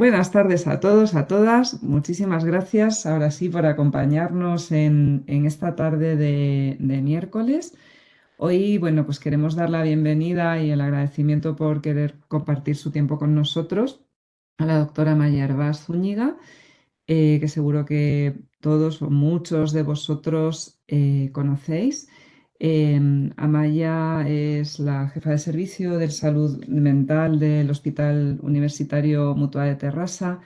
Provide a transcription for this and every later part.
Buenas tardes a todos, a todas. Muchísimas gracias ahora sí por acompañarnos en esta tarde de miércoles. Hoy, bueno, pues queremos dar la bienvenida y el agradecimiento por querer compartir su tiempo con nosotros a la doctora Maya Hervás Zúñiga, que seguro que todos o muchos de vosotros conocéis. Amaya es la jefa de servicio de salud mental del Hospital Universitario Mutua de Terrassa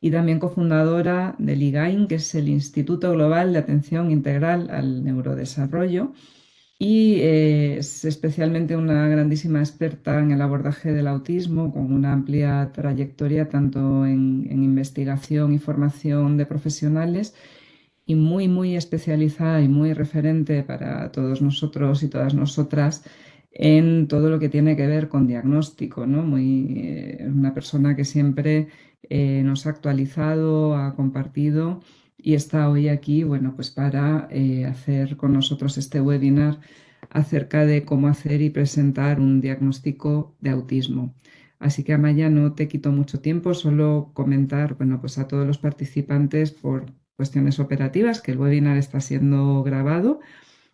y también cofundadora del IGAIN, que es el Instituto Global de Atención Integral al Neurodesarrollo, y es especialmente una grandísima experta en el abordaje del autismo, con una amplia trayectoria tanto en investigación y formación de profesionales y muy especializada y muy referente para todos nosotros y todas nosotras en todo lo que tiene que ver con diagnóstico, ¿no? Una persona que siempre nos ha actualizado, ha compartido y está hoy aquí, bueno, pues para hacer con nosotros este webinar acerca de cómo hacer y presentar un diagnóstico de autismo. Así que, Amaya, no te quito mucho tiempo, solo comentar, bueno, pues a todos los participantes por cuestiones operativas que el webinar está siendo grabado.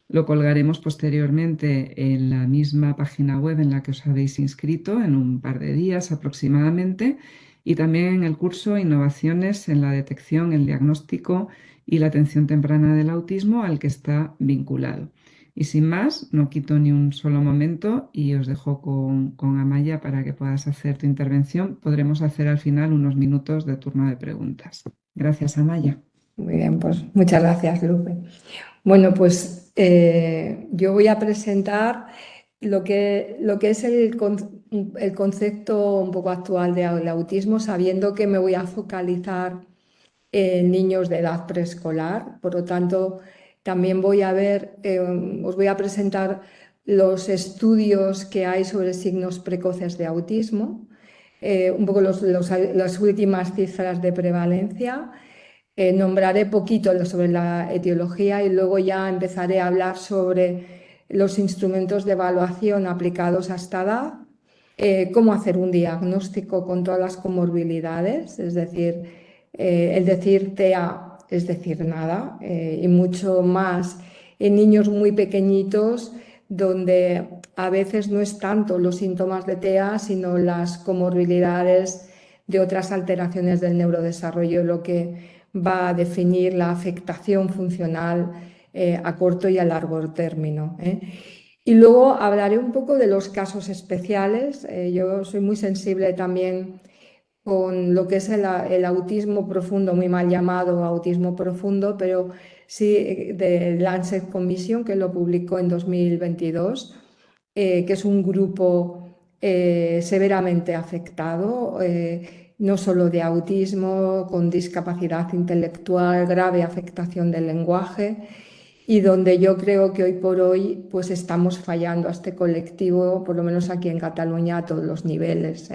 Lo colgaremos posteriormente en la misma página web en la que os habéis inscrito en un par de días aproximadamente y también en el curso Innovaciones en la detección, el diagnóstico y la atención temprana del autismo al que está vinculado. Y sin más, no quito ni un solo momento y os dejo con Amaya para que puedas hacer tu intervención. Podremos hacer al final unos minutos de turno de preguntas. Gracias, Amaya. Muy bien, pues muchas gracias, Lupe. Bueno, pues yo voy a presentar lo que es el concepto un poco actual del autismo, sabiendo que me voy a focalizar en niños de edad preescolar. Por lo tanto, también voy a ver, os voy a presentar los estudios que hay sobre signos precoces de autismo, un poco las últimas cifras de prevalencia. Nombraré poquito sobre la etiología y luego ya empezaré a hablar sobre los instrumentos de evaluación aplicados a esta edad, cómo hacer un diagnóstico con todas las comorbilidades, es decir, el decir TEA es decir nada, y mucho más en niños muy pequeñitos donde a veces no es tanto los síntomas de TEA, sino las comorbilidades de otras alteraciones del neurodesarrollo lo que va a definir la afectación funcional a corto y a largo término. Y luego hablaré un poco de los casos especiales. Yo soy muy sensible también con lo que es el autismo profundo, muy mal llamado autismo profundo, pero sí de Lancet Commission, que lo publicó en 2022, que es un grupo severamente afectado, no solo de autismo, con discapacidad intelectual, grave afectación del lenguaje, y donde yo creo que hoy por hoy pues estamos fallando a este colectivo, por lo menos aquí en Cataluña, a todos los niveles.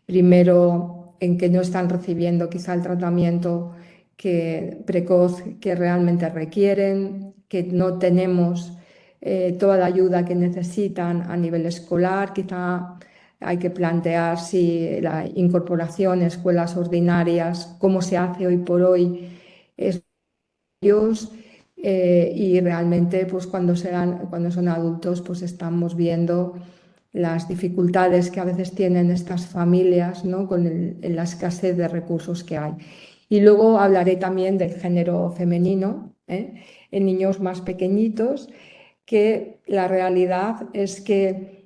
Primero, en que no están recibiendo quizá el tratamiento precoz que realmente requieren, que no tenemos toda la ayuda que necesitan a nivel escolar. Quizá hay que plantear si la incorporación a escuelas ordinarias, cómo se hace hoy por hoy, es ellos, y realmente pues cuando son adultos pues estamos viendo las dificultades que a veces tienen estas familias, ¿no? Con la escasez de recursos que hay. Y luego hablaré también del género femenino, en niños más pequeñitos, que la realidad es que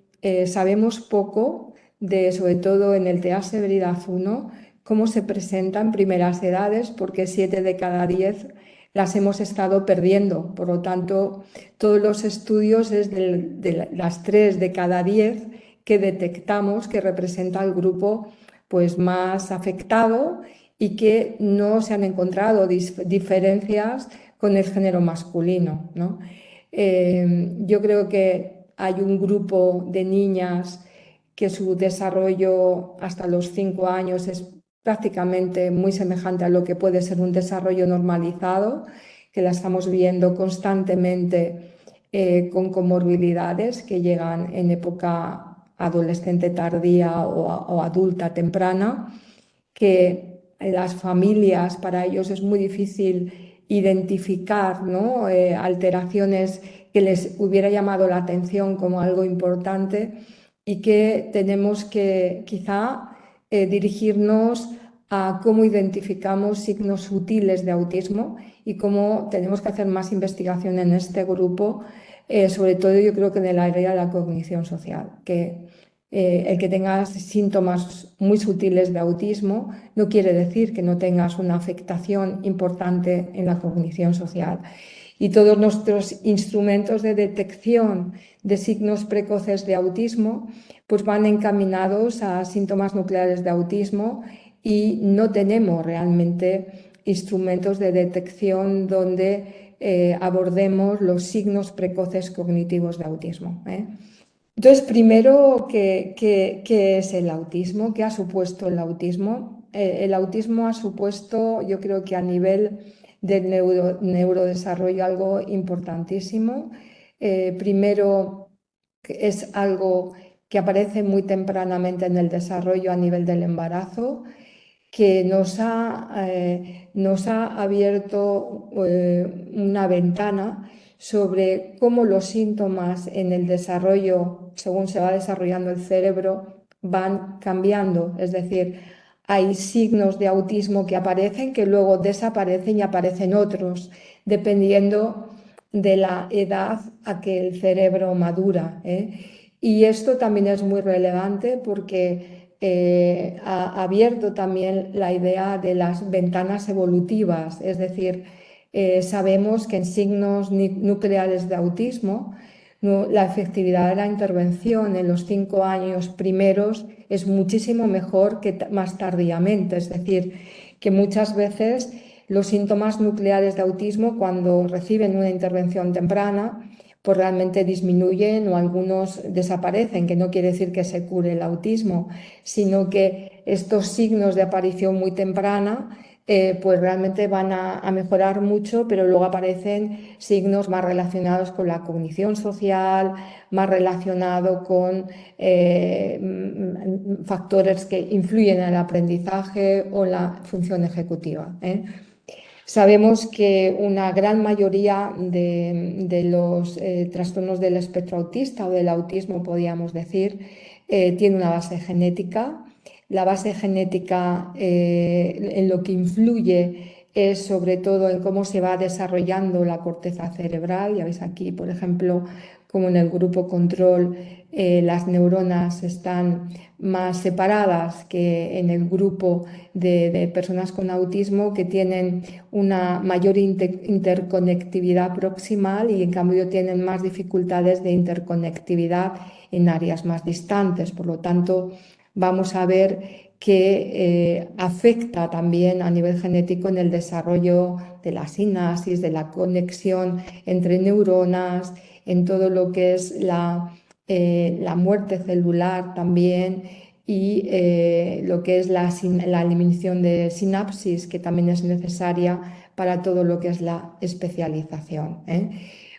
sabemos poco sobre todo en el TEA Severidad 1, cómo se presenta en primeras edades, porque 7 de cada 10 las hemos estado perdiendo. Por lo tanto, todos los estudios es de las 3 de cada 10 que detectamos que representa el grupo pues, más afectado y que no se han encontrado diferencias con el género masculino, ¿no? Yo creo que hay un grupo de niñas que su desarrollo hasta los 5 años es prácticamente muy semejante a lo que puede ser un desarrollo normalizado, que la estamos viendo constantemente con comorbilidades que llegan en época adolescente tardía o adulta temprana. que las familias, para ellos es muy difícil identificar, ¿no? Alteraciones que les hubiera llamado la atención como algo importante y que tenemos que quizá dirigirnos a cómo identificamos signos sutiles de autismo y cómo tenemos que hacer más investigación en este grupo, sobre todo yo creo que en el área de la cognición social, que el que tengas síntomas muy sutiles de autismo no quiere decir que no tengas una afectación importante en la cognición social. Y todos nuestros instrumentos de detección de signos precoces de autismo pues van encaminados a síntomas nucleares de autismo y no tenemos realmente instrumentos de detección donde abordemos los signos precoces cognitivos de autismo. Entonces, primero, ¿qué es el autismo? ¿Qué ha supuesto el autismo? El autismo ha supuesto, yo creo que a nivel del neurodesarrollo, algo importantísimo. Primero, es algo que aparece muy tempranamente en el desarrollo a nivel del embarazo, que nos ha abierto una ventana sobre cómo los síntomas en el desarrollo, según se va desarrollando el cerebro, van cambiando. Es decir, hay signos de autismo que aparecen, que luego desaparecen y aparecen otros, dependiendo de la edad a que el cerebro madura. Y esto también es muy relevante porque ha abierto también la idea de las ventanas evolutivas, es decir, sabemos que en signos nucleares de autismo la efectividad de la intervención en los 5 años primeros es muchísimo mejor que más tardíamente, es decir, que muchas veces los síntomas nucleares de autismo cuando reciben una intervención temprana pues realmente disminuyen o algunos desaparecen, que no quiere decir que se cure el autismo, sino que estos signos de aparición muy temprana pues realmente van a mejorar mucho, pero luego aparecen signos más relacionados con la cognición social, más relacionados con factores que influyen en el aprendizaje o la función ejecutiva. Sabemos que una gran mayoría de los trastornos del espectro autista o del autismo, podríamos decir, tiene una base genética. La base genética en lo que influye es sobre todo en cómo se va desarrollando la corteza cerebral. Ya veis aquí, por ejemplo, como en el grupo control las neuronas están más separadas que en el grupo de personas con autismo que tienen una mayor interconectividad proximal y en cambio tienen más dificultades de interconectividad en áreas más distantes. Por lo tanto, vamos a ver que afecta también a nivel genético en el desarrollo de la sinapsis, de la conexión entre neuronas, en todo lo que es la muerte celular también y lo que es la eliminación de sinapsis, que también es necesaria para todo lo que es la especialización.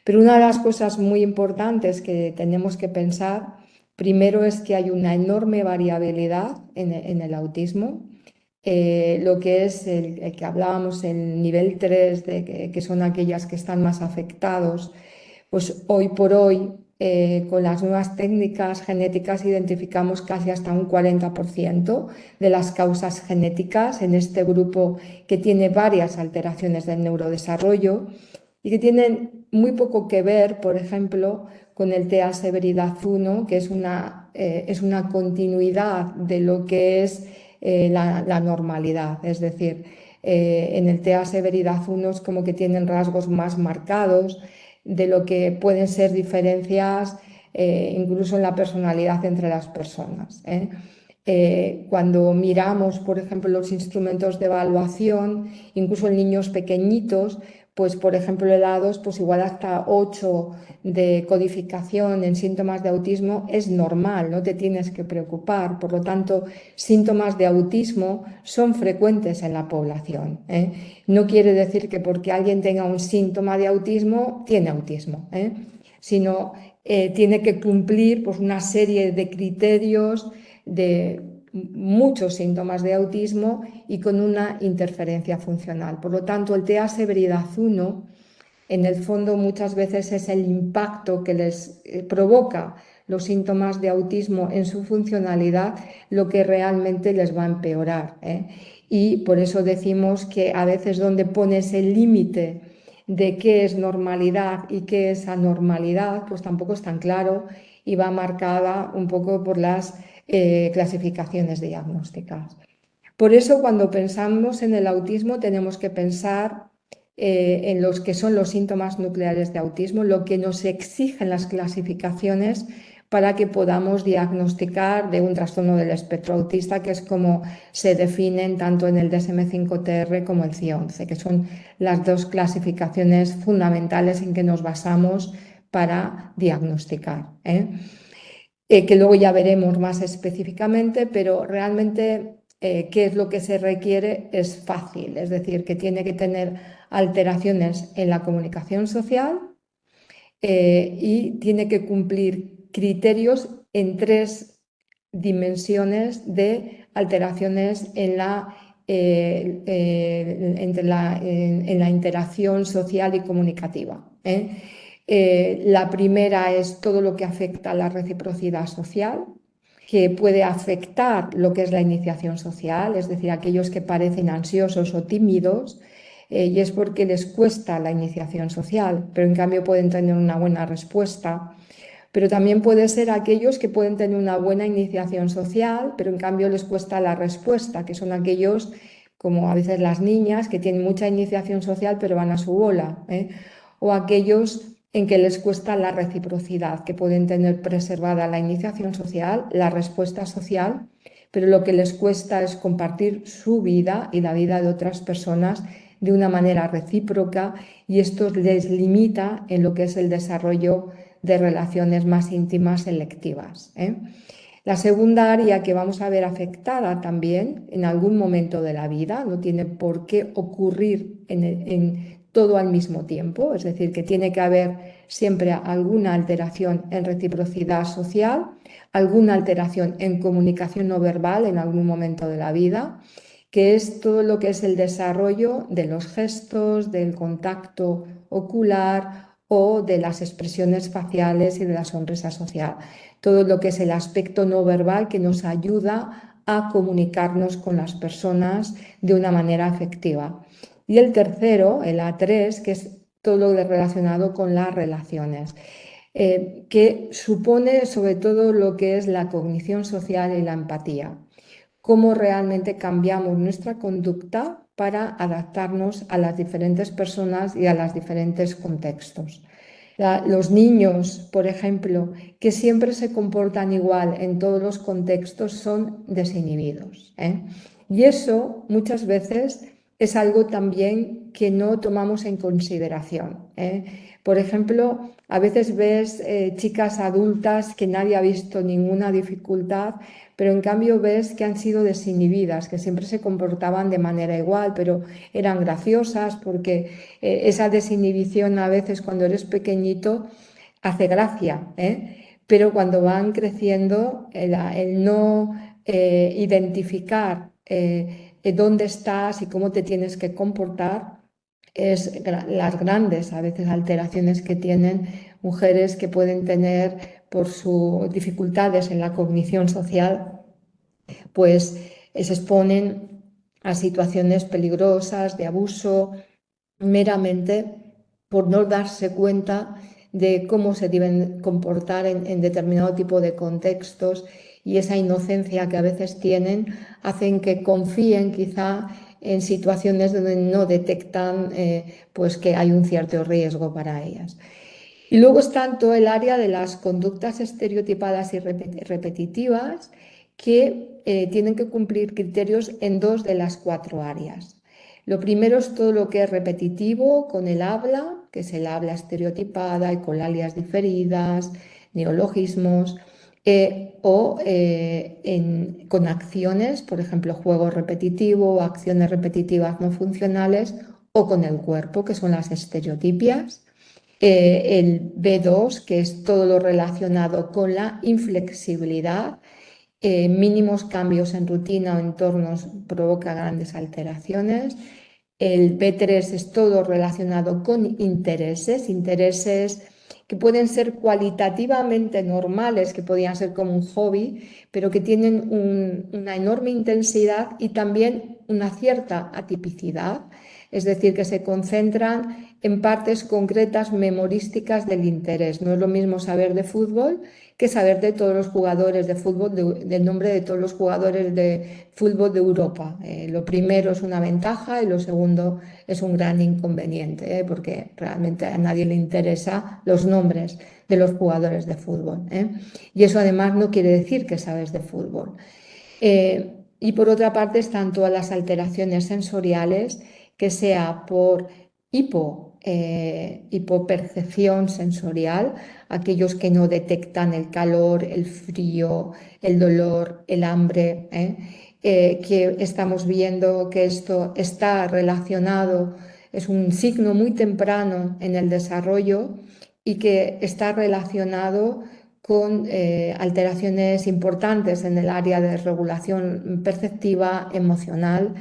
Pero una de las cosas muy importantes que tenemos que pensar, primero es que hay una enorme variabilidad en el autismo. Lo que es el que hablábamos, el nivel 3, que son aquellas que están más afectados, pues hoy por hoy, con las nuevas técnicas genéticas, identificamos casi hasta un 40% de las causas genéticas en este grupo que tiene varias alteraciones del neurodesarrollo y que tienen muy poco que ver, por ejemplo, con el TEA severidad 1, que es una continuidad de lo que es la normalidad. Es decir, en el TEA severidad 1 es como que tienen rasgos más marcados de lo que pueden ser diferencias incluso en la personalidad entre las personas. Cuando miramos, por ejemplo, los instrumentos de evaluación, incluso en niños pequeñitos, pues por ejemplo el A2, pues igual hasta 8 de codificación en síntomas de autismo es normal, no te tienes que preocupar. Por lo tanto, síntomas de autismo son frecuentes en la población. No quiere decir que porque alguien tenga un síntoma de autismo, tiene autismo, sino tiene que cumplir pues, una serie de criterios muchos síntomas de autismo y con una interferencia funcional. Por lo tanto, el TEA Severidad 1, en el fondo, muchas veces es el impacto que les provoca los síntomas de autismo en su funcionalidad lo que realmente les va a empeorar, ¿eh? Y por eso decimos que a veces donde pones el límite de qué es normalidad y qué es anormalidad, pues tampoco es tan claro y va marcada un poco por las clasificaciones diagnósticas. Por eso, cuando pensamos en el autismo, tenemos que pensar en los que son los síntomas nucleares de autismo, lo que nos exigen las clasificaciones para que podamos diagnosticar de un trastorno del espectro autista, que es como se definen tanto en el DSM-5-TR como el CI-11, que son las dos clasificaciones fundamentales en que nos basamos para diagnosticar, que luego ya veremos más específicamente, pero realmente qué es lo que se requiere es fácil, es decir, que tiene que tener alteraciones en la comunicación social y tiene que cumplir criterios en 3 dimensiones de alteraciones en la interacción social y comunicativa. La primera es todo lo que afecta a la reciprocidad social, que puede afectar lo que es la iniciación social, es decir, aquellos que parecen ansiosos o tímidos, y es porque les cuesta la iniciación social, pero en cambio pueden tener una buena respuesta. Pero también puede ser aquellos que pueden tener una buena iniciación social, pero en cambio les cuesta la respuesta, que son aquellos, como a veces las niñas, que tienen mucha iniciación social, pero van a su bola, o aquellos en que les cuesta la reciprocidad, que pueden tener preservada la iniciación social, la respuesta social, pero lo que les cuesta es compartir su vida y la vida de otras personas de una manera recíproca, y esto les limita en lo que es el desarrollo de relaciones más íntimas selectivas. La segunda área que vamos a ver afectada también en algún momento de la vida, no tiene por qué ocurrir en todo al mismo tiempo, es decir, que tiene que haber siempre alguna alteración en reciprocidad social, alguna alteración en comunicación no verbal en algún momento de la vida, que es todo lo que es el desarrollo de los gestos, del contacto ocular o de las expresiones faciales y de la sonrisa social. Todo lo que es el aspecto no verbal que nos ayuda a comunicarnos con las personas de una manera afectiva. Y el tercero, el A3, que es todo lo relacionado con las relaciones, que supone sobre todo lo que es la cognición social y la empatía. Cómo realmente cambiamos nuestra conducta para adaptarnos a las diferentes personas y a los diferentes contextos. Los niños, por ejemplo, que siempre se comportan igual en todos los contextos, son desinhibidos, y eso muchas veces es algo también que no tomamos en consideración, Por ejemplo, a veces ves chicas adultas que nadie ha visto ninguna dificultad, pero en cambio ves que han sido desinhibidas, que siempre se comportaban de manera igual, pero eran graciosas, porque esa desinhibición a veces cuando eres pequeñito hace gracia, pero cuando van creciendo el no identificar dónde estás y cómo te tienes que comportar es las grandes a veces alteraciones que tienen mujeres que pueden tener por sus dificultades en la cognición social, pues se exponen a situaciones peligrosas de abuso meramente por no darse cuenta de cómo se deben comportar en determinado tipo de contextos, y esa inocencia que a veces tienen hacen que confíen quizá en situaciones donde no detectan pues que hay un cierto riesgo para ellas. Y luego está todo el área de las conductas estereotipadas y repetitivas, que tienen que cumplir criterios en 2 de las 4 áreas. Lo primero es todo lo que es repetitivo con el habla, que es el habla estereotipada, ecolalias diferidas, neologismos, con acciones, por ejemplo, juego repetitivo, acciones repetitivas no funcionales, o con el cuerpo, que son las estereotipias. El B2, que es todo lo relacionado con la inflexibilidad, mínimos cambios en rutina o entornos provoca grandes alteraciones. El B3 es todo relacionado con intereses que pueden ser cualitativamente normales, que podrían ser como un hobby, pero que tienen una enorme intensidad y también una cierta atipicidad, es decir, que se concentran en partes concretas memorísticas del interés. No es lo mismo saber de fútbol que saber de todos los jugadores de fútbol, del nombre de todos los jugadores de fútbol de Europa. Lo primero es una ventaja y lo segundo es un gran inconveniente, porque realmente a nadie le interesa los nombres de los jugadores de fútbol. Y eso además no quiere decir que sabes de fútbol. Y por otra parte están todas las alteraciones sensoriales, que sea por hipopercepción sensorial, aquellos que no detectan el calor, el frío, el dolor, el hambre, que estamos viendo que esto está relacionado, es un signo muy temprano en el desarrollo y que está relacionado con alteraciones importantes en el área de regulación perceptiva, emocional,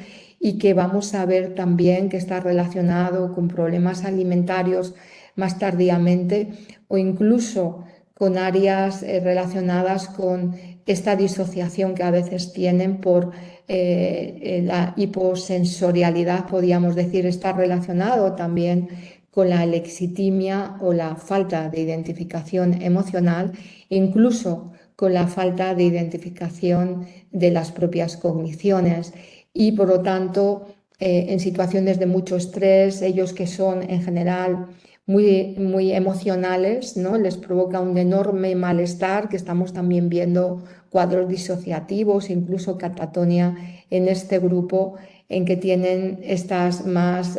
y que vamos a ver también que está relacionado con problemas alimentarios más tardíamente o incluso con áreas relacionadas con esta disociación que a veces tienen por la hiposensorialidad, podríamos decir, está relacionado también con la alexitimia o la falta de identificación emocional, incluso con la falta de identificación de las propias cogniciones. Y por lo tanto, en situaciones de mucho estrés, ellos que son en general muy emocionales, ¿no? Les provoca un enorme malestar, que estamos también viendo cuadros disociativos, incluso catatonia en este grupo, en que tienen estas más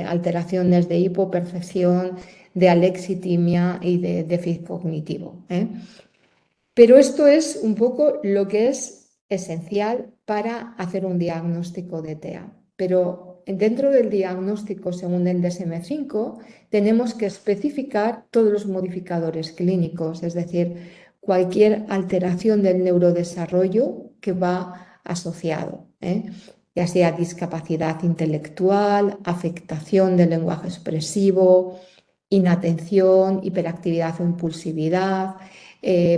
alteraciones de hipopercepción, de alexitimia y de déficit cognitivo. Pero esto es un poco lo que es esencial para hacer un diagnóstico de TEA. Pero dentro del diagnóstico, según el DSM-5, tenemos que especificar todos los modificadores clínicos, es decir, cualquier alteración del neurodesarrollo que va asociado, ya sea discapacidad intelectual, afectación del lenguaje expresivo, inatención, hiperactividad o impulsividad,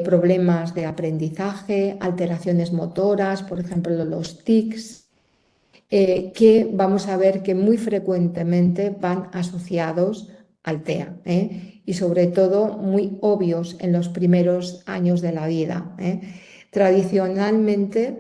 problemas de aprendizaje, alteraciones motoras, por ejemplo los tics, que vamos a ver que muy frecuentemente van asociados al TEA, y sobre todo muy obvios en los primeros años de la vida. Tradicionalmente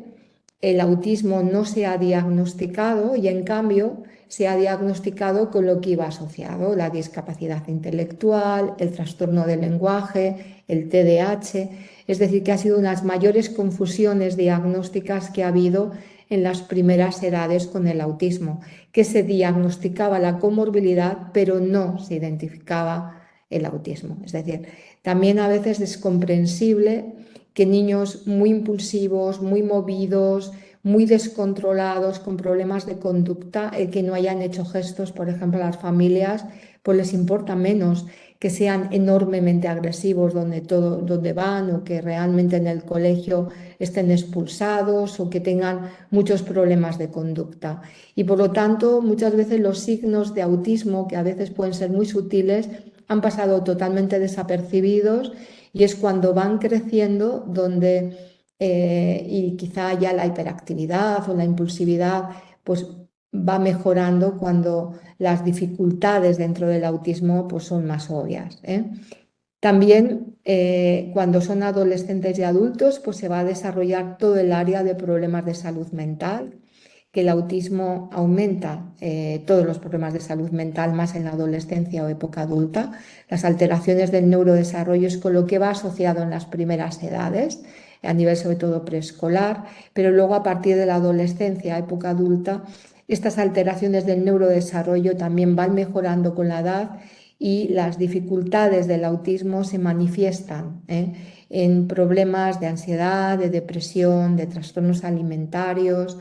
el autismo no se ha diagnosticado y en cambio se ha diagnosticado con lo que iba asociado: la discapacidad intelectual, el trastorno del lenguaje, el TDAH, es decir, que ha sido unas mayores confusiones diagnósticas que ha habido en las primeras edades con el autismo, que se diagnosticaba la comorbilidad pero no se identificaba el autismo. Es decir, también a veces es comprensible que niños muy impulsivos, muy movidos, muy descontrolados, con problemas de conducta, que no hayan hecho gestos, por ejemplo, a las familias, pues les importa menos que sean enormemente agresivos donde van, o que realmente en el colegio estén expulsados o que tengan muchos problemas de conducta. Y por lo tanto, muchas veces los signos de autismo, que a veces pueden ser muy sutiles, han pasado totalmente desapercibidos, y es cuando van creciendo donde y quizá ya la hiperactividad o la impulsividad pues va mejorando cuando las dificultades dentro del autismo pues son más obvias. También cuando son adolescentes y adultos pues se va a desarrollar todo el área de problemas de salud mental, que el autismo aumenta todos los problemas de salud mental más en la adolescencia o época adulta. Las alteraciones del neurodesarrollo es con lo que va asociado en las primeras edades, a nivel sobre todo preescolar, pero luego a partir de la adolescencia, época adulta, estas alteraciones del neurodesarrollo también van mejorando con la edad, y las dificultades del autismo se manifiestan en problemas de ansiedad, de depresión, de trastornos alimentarios,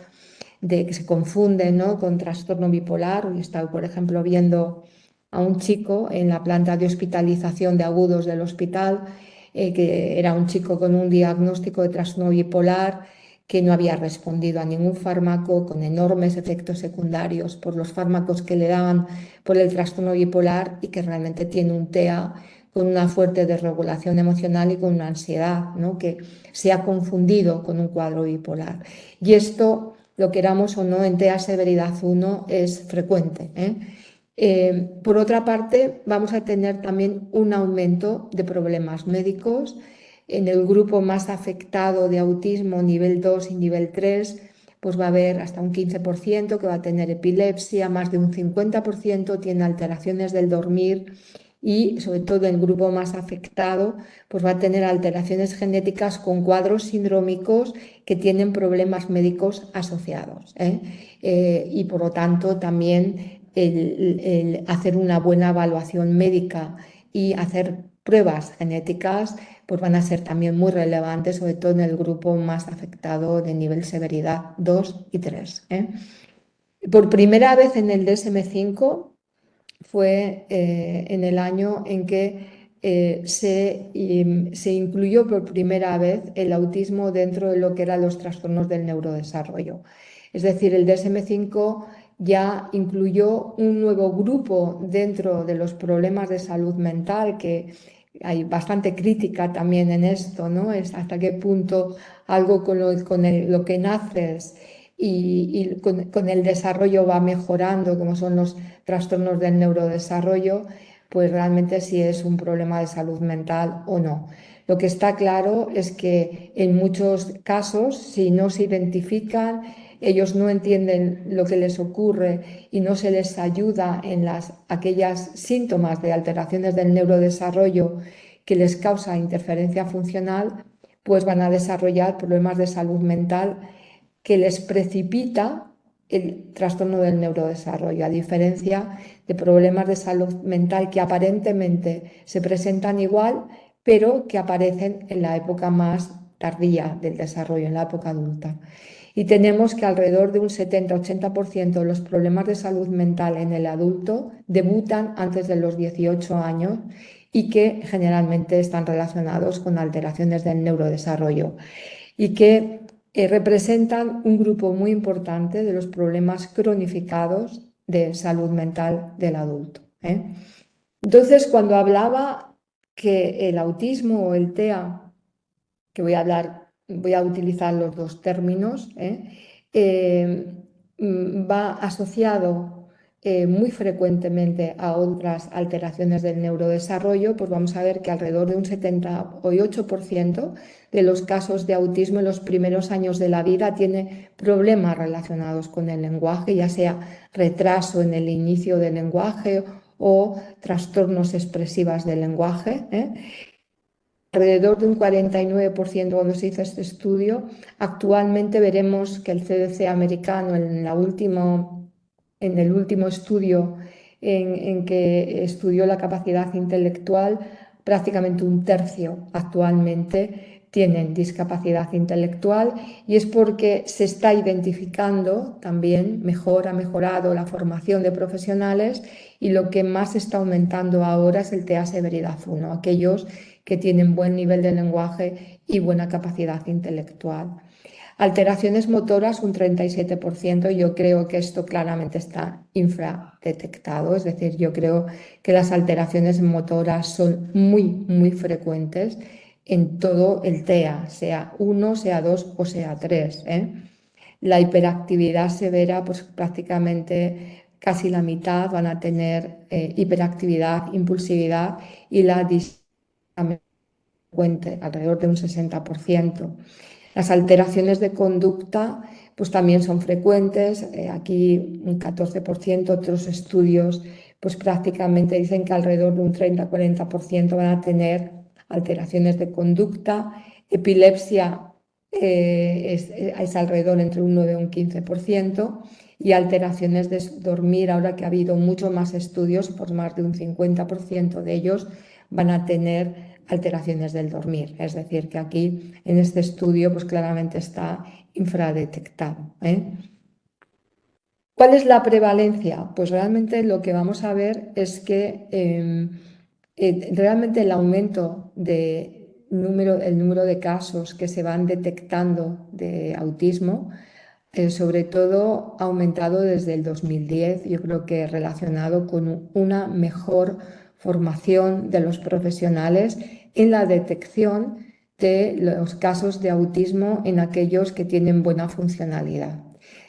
de que se confunden, ¿no?, con trastorno bipolar. Hoy he estado, por ejemplo, viendo a un chico en la planta de hospitalización de agudos del hospital que era un chico con un diagnóstico de trastorno bipolar que no había respondido a ningún fármaco, con enormes efectos secundarios por los fármacos que le daban por el trastorno bipolar y que realmente tiene un TEA con una fuerte desregulación emocional y con una ansiedad, ¿no? Que se ha confundido con un cuadro bipolar. Y esto, lo queramos o no, en TEA severidad 1 es frecuente, ¿eh? Por otra parte, vamos a tener también un aumento de problemas médicos. En el grupo más afectado de autismo, nivel 2 y nivel 3, pues va a haber hasta un 15% que va a tener epilepsia, más de un 50% tiene alteraciones del dormir y sobre todo en el grupo más afectado, pues va a tener alteraciones genéticas con cuadros sindrómicos que tienen problemas médicos asociados, ¿eh? Y por lo tanto también el hacer una buena evaluación médica y hacer pruebas genéticas pues van a ser también muy relevantes, sobre todo en el grupo más afectado de nivel severidad 2 y 3, ¿eh? Por primera vez en el DSM-5 fue en el año en que se incluyó por primera vez el autismo dentro de lo que eran los trastornos del neurodesarrollo. Es decir, el DSM-5 ya incluyó un nuevo grupo dentro de los problemas de salud mental, que hay bastante crítica también en esto, ¿no? Es hasta qué punto algo con lo que naces y con el desarrollo va mejorando, como son los trastornos del neurodesarrollo, pues realmente si es un problema de salud mental o no. Lo que está claro es que en muchos casos, si no se identifican, ellos no entienden lo que les ocurre y no se les ayuda en aquellos síntomas de alteraciones del neurodesarrollo que les causa interferencia funcional, pues van a desarrollar problemas de salud mental que les precipita el trastorno del neurodesarrollo, a diferencia de problemas de salud mental que aparentemente se presentan igual, pero que aparecen en la época más tardía del desarrollo, en la época adulta. Y tenemos que alrededor de un 70-80% de los problemas de salud mental en el adulto debutan antes de los 18 años y que generalmente están relacionados con alteraciones del neurodesarrollo y que representan un grupo muy importante de los problemas cronificados de salud mental del adulto, ¿eh? Entonces, cuando hablaba que el autismo o el TEA, que voy a utilizar los dos términos, va asociado muy frecuentemente a otras alteraciones del neurodesarrollo, pues vamos a ver que alrededor de un 78% de los casos de autismo en los primeros años de la vida tiene problemas relacionados con el lenguaje, ya sea retraso en el inicio del lenguaje o trastornos expresivos del lenguaje, alrededor de un 49% cuando se hizo este estudio. Actualmente veremos que el CDC americano en el último estudio en que estudió la capacidad intelectual, prácticamente un tercio actualmente tienen discapacidad intelectual y es porque se está identificando también, ha mejorado la formación de profesionales y lo que más está aumentando ahora es el TEA severidad 1, aquellos que tienen buen nivel de lenguaje y buena capacidad intelectual. Alteraciones motoras un 37%, yo creo que esto claramente está infradetectado, es decir, yo creo que las alteraciones motoras son muy, muy frecuentes en todo el TEA, sea 1, sea 2 o sea 3, ¿eh? La hiperactividad severa, pues prácticamente casi la mitad van a tener hiperactividad, impulsividad y la frecuente, alrededor de un 60%. Las alteraciones de conducta pues también son frecuentes, aquí un 14%, otros estudios pues prácticamente dicen que alrededor de un 30-40% van a tener alteraciones de conducta, epilepsia es alrededor entre un 9 y un 15%, y alteraciones de dormir, ahora que ha habido muchos más estudios, por más de un 50% de ellos van a tener alteraciones del dormir. Es decir, que aquí en este estudio pues claramente está infradetectado, ¿eh? ¿Cuál es la prevalencia? Pues realmente lo que vamos a ver es que realmente el aumento el número de casos que se van detectando de autismo, sobre todo ha aumentado desde el 2010, yo creo que relacionado con una mejor formación de los profesionales en la detección de los casos de autismo en aquellos que tienen buena funcionalidad.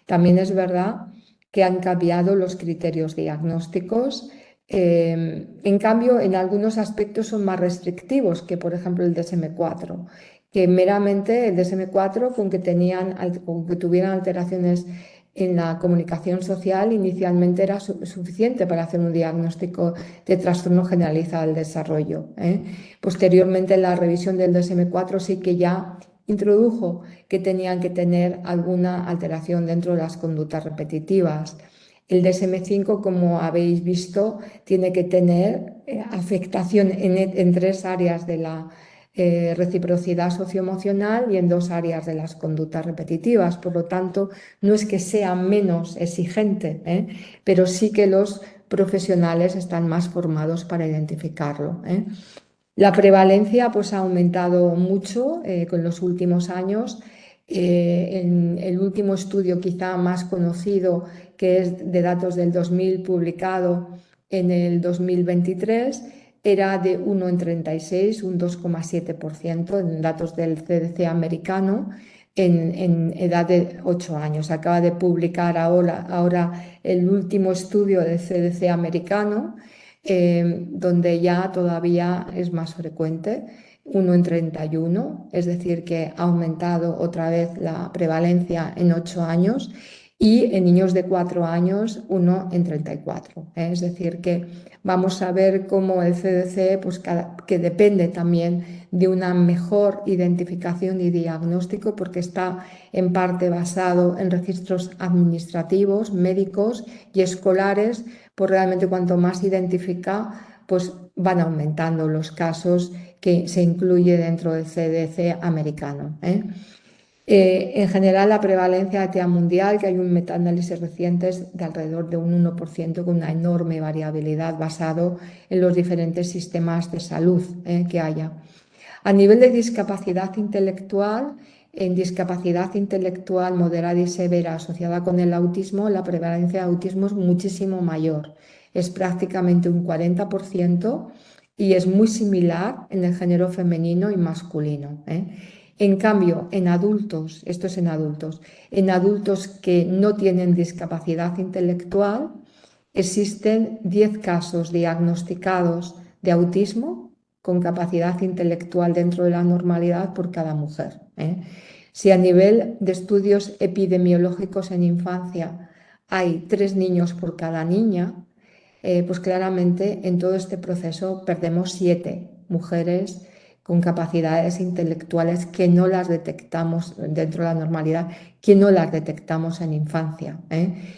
También es verdad que han cambiado los criterios diagnósticos. En cambio, en algunos aspectos son más restrictivos que, por ejemplo, el DSM-4, que meramente el DSM-4 con que tuvieran alteraciones en la comunicación social inicialmente era suficiente para hacer un diagnóstico de trastorno generalizado del desarrollo. Posteriormente, la revisión del DSM-4 sí que ya introdujo que tenían que tener alguna alteración dentro de las conductas repetitivas. El DSM-5, como habéis visto, tiene que tener afectación en 3 áreas de la reciprocidad socioemocional y en 2 áreas de las conductas repetitivas. Por lo tanto, no es que sea menos exigente, pero sí que los profesionales están más formados para identificarlo. La prevalencia pues, ha aumentado mucho con los últimos años. En el último estudio quizá más conocido, que es de datos del 2000 publicado en el 2023, era de 1 en 36, un 2,7% en datos del CDC americano en edad de 8 años. Acaba de publicar ahora el último estudio del CDC americano, donde ya todavía es más frecuente, 1 en 31, es decir, que ha aumentado otra vez la prevalencia en 8 años, y en niños de 4 años 1 en 34. Es decir, que vamos a ver cómo el CDC, pues, que depende también de una mejor identificación y diagnóstico, porque está en parte basado en registros administrativos, médicos y escolares, pues realmente cuanto más identifica, pues van aumentando los casos que se incluye dentro del CDC americano. En general, la prevalencia de TEA mundial, que hay un metaanálisis reciente, es de alrededor de un 1%, con una enorme variabilidad basado en los diferentes sistemas de salud que haya. A nivel de discapacidad intelectual, en discapacidad intelectual moderada y severa asociada con el autismo, la prevalencia de autismo es muchísimo mayor, es prácticamente un 40%, y es muy similar en el género femenino y masculino. En cambio, en adultos, esto es en adultos que no tienen discapacidad intelectual, existen 10 casos diagnosticados de autismo con capacidad intelectual dentro de la normalidad por cada mujer. Si a nivel de estudios epidemiológicos en infancia hay 3 niños por cada niña, pues claramente en todo este proceso perdemos 7 mujeres con capacidades intelectuales que no las detectamos dentro de la normalidad, que no las detectamos en infancia,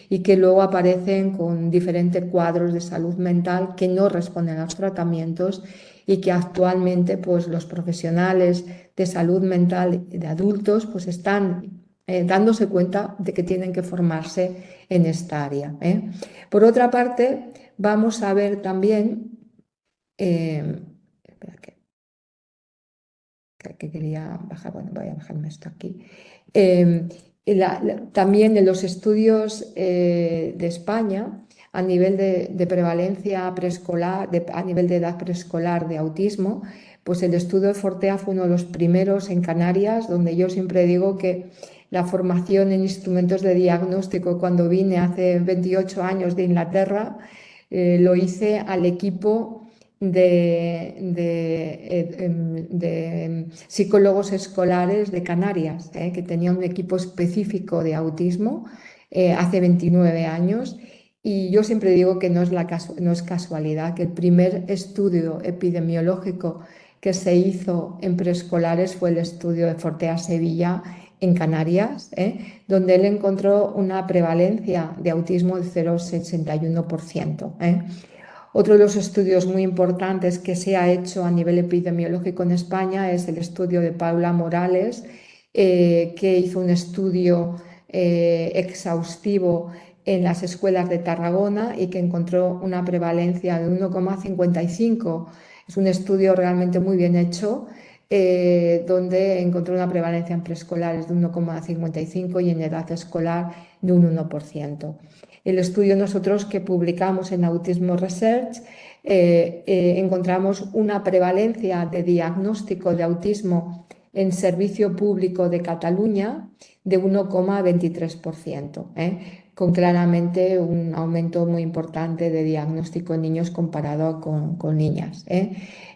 y que luego aparecen con diferentes cuadros de salud mental que no responden a los tratamientos, y que actualmente pues, los profesionales de salud mental de adultos pues, están dándose cuenta de que tienen que formarse en esta área. Por otra parte, vamos a ver también, espera que quería bajar, bueno, voy a bajarme esto aquí. También en los estudios de España, a nivel de prevalencia preescolar, a nivel de edad preescolar de autismo, pues el estudio de Fortea fue uno de los primeros en Canarias, donde yo siempre digo que la formación en instrumentos de diagnóstico, cuando vine hace 28 años de Inglaterra, lo hice al equipo de psicólogos escolares de Canarias, que tenía un equipo específico de autismo hace 29 años. Y yo siempre digo que no es casualidad que el primer estudio epidemiológico que se hizo en preescolares fue el estudio de Fortea Sevilla en Canarias, donde él encontró una prevalencia de autismo del 0,61%. Otro de los estudios muy importantes que se ha hecho a nivel epidemiológico en España es el estudio de Paula Morales, que hizo un estudio exhaustivo en las escuelas de Tarragona y que encontró una prevalencia de 1,55. Es un estudio realmente muy bien hecho, donde encontró una prevalencia en preescolares de 1,55 y en edad escolar de un 1%. El estudio nosotros que publicamos en Autismo Research encontramos una prevalencia de diagnóstico de autismo en Servicio Público de Cataluña de 1,23%, con claramente un aumento muy importante de diagnóstico en niños comparado con niñas,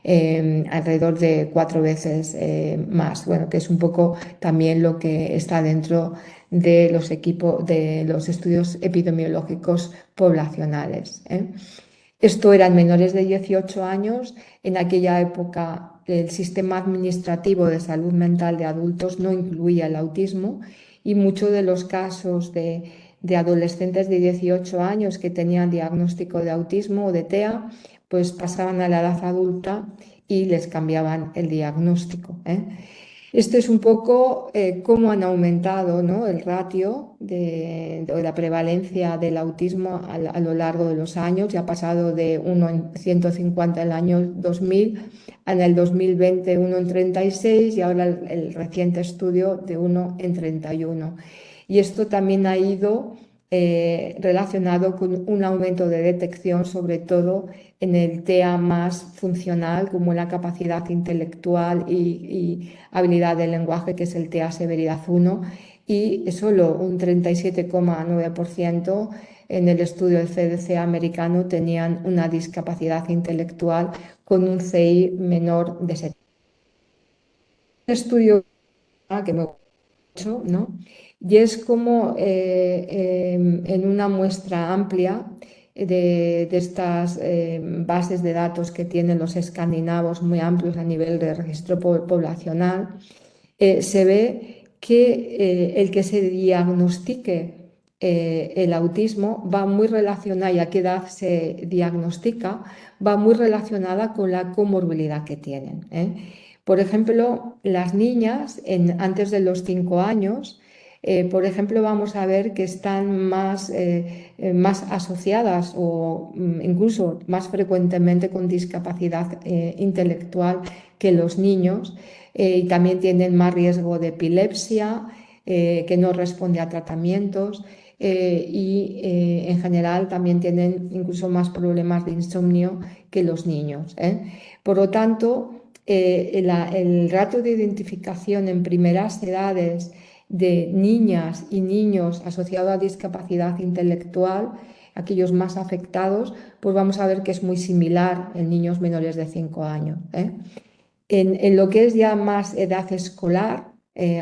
alrededor de 4 veces más, bueno, que es un poco también lo que está dentro de los equipos de los estudios epidemiológicos poblacionales. Esto eran menores de 18 años. En aquella época el sistema administrativo de salud mental de adultos no incluía el autismo y muchos de los casos de adolescentes de 18 años que tenían diagnóstico de autismo o de TEA, pues pasaban a la edad adulta y les cambiaban el diagnóstico. Esto es un poco cómo han aumentado, ¿no?, el ratio de la prevalencia del autismo a lo largo de los años. Ya ha pasado de 1 en 150 en el año 2000, en el 2020 1 en 36 y ahora el reciente estudio de 1 en 31. Y esto también ha ido relacionado con un aumento de detección, sobre todo en el TEA más funcional, como la capacidad intelectual y habilidad del lenguaje, que es el TEA Severidad 1, y solo un 37,9% en el estudio del CDC americano tenían una discapacidad intelectual con un CI menor de 70. Un estudio que me mucho, ¿no? Y es como en una muestra amplia de estas bases de datos que tienen los escandinavos muy amplios a nivel de registro poblacional, se ve que el que se diagnostique el autismo va muy relacionada, y a qué edad se diagnostica, va muy relacionada con la comorbilidad que tienen. Por ejemplo, las niñas antes de los 5 años, por ejemplo, vamos a ver que están más asociadas o incluso más frecuentemente con discapacidad intelectual que los niños, y también tienen más riesgo de epilepsia, que no responde a tratamientos, y en general también tienen incluso más problemas de insomnio que los niños. Por lo tanto, el ratio de identificación en primeras edades de niñas y niños asociado a discapacidad intelectual, aquellos más afectados, pues vamos a ver que es muy similar en niños menores de 5 años. En lo que es ya más edad escolar,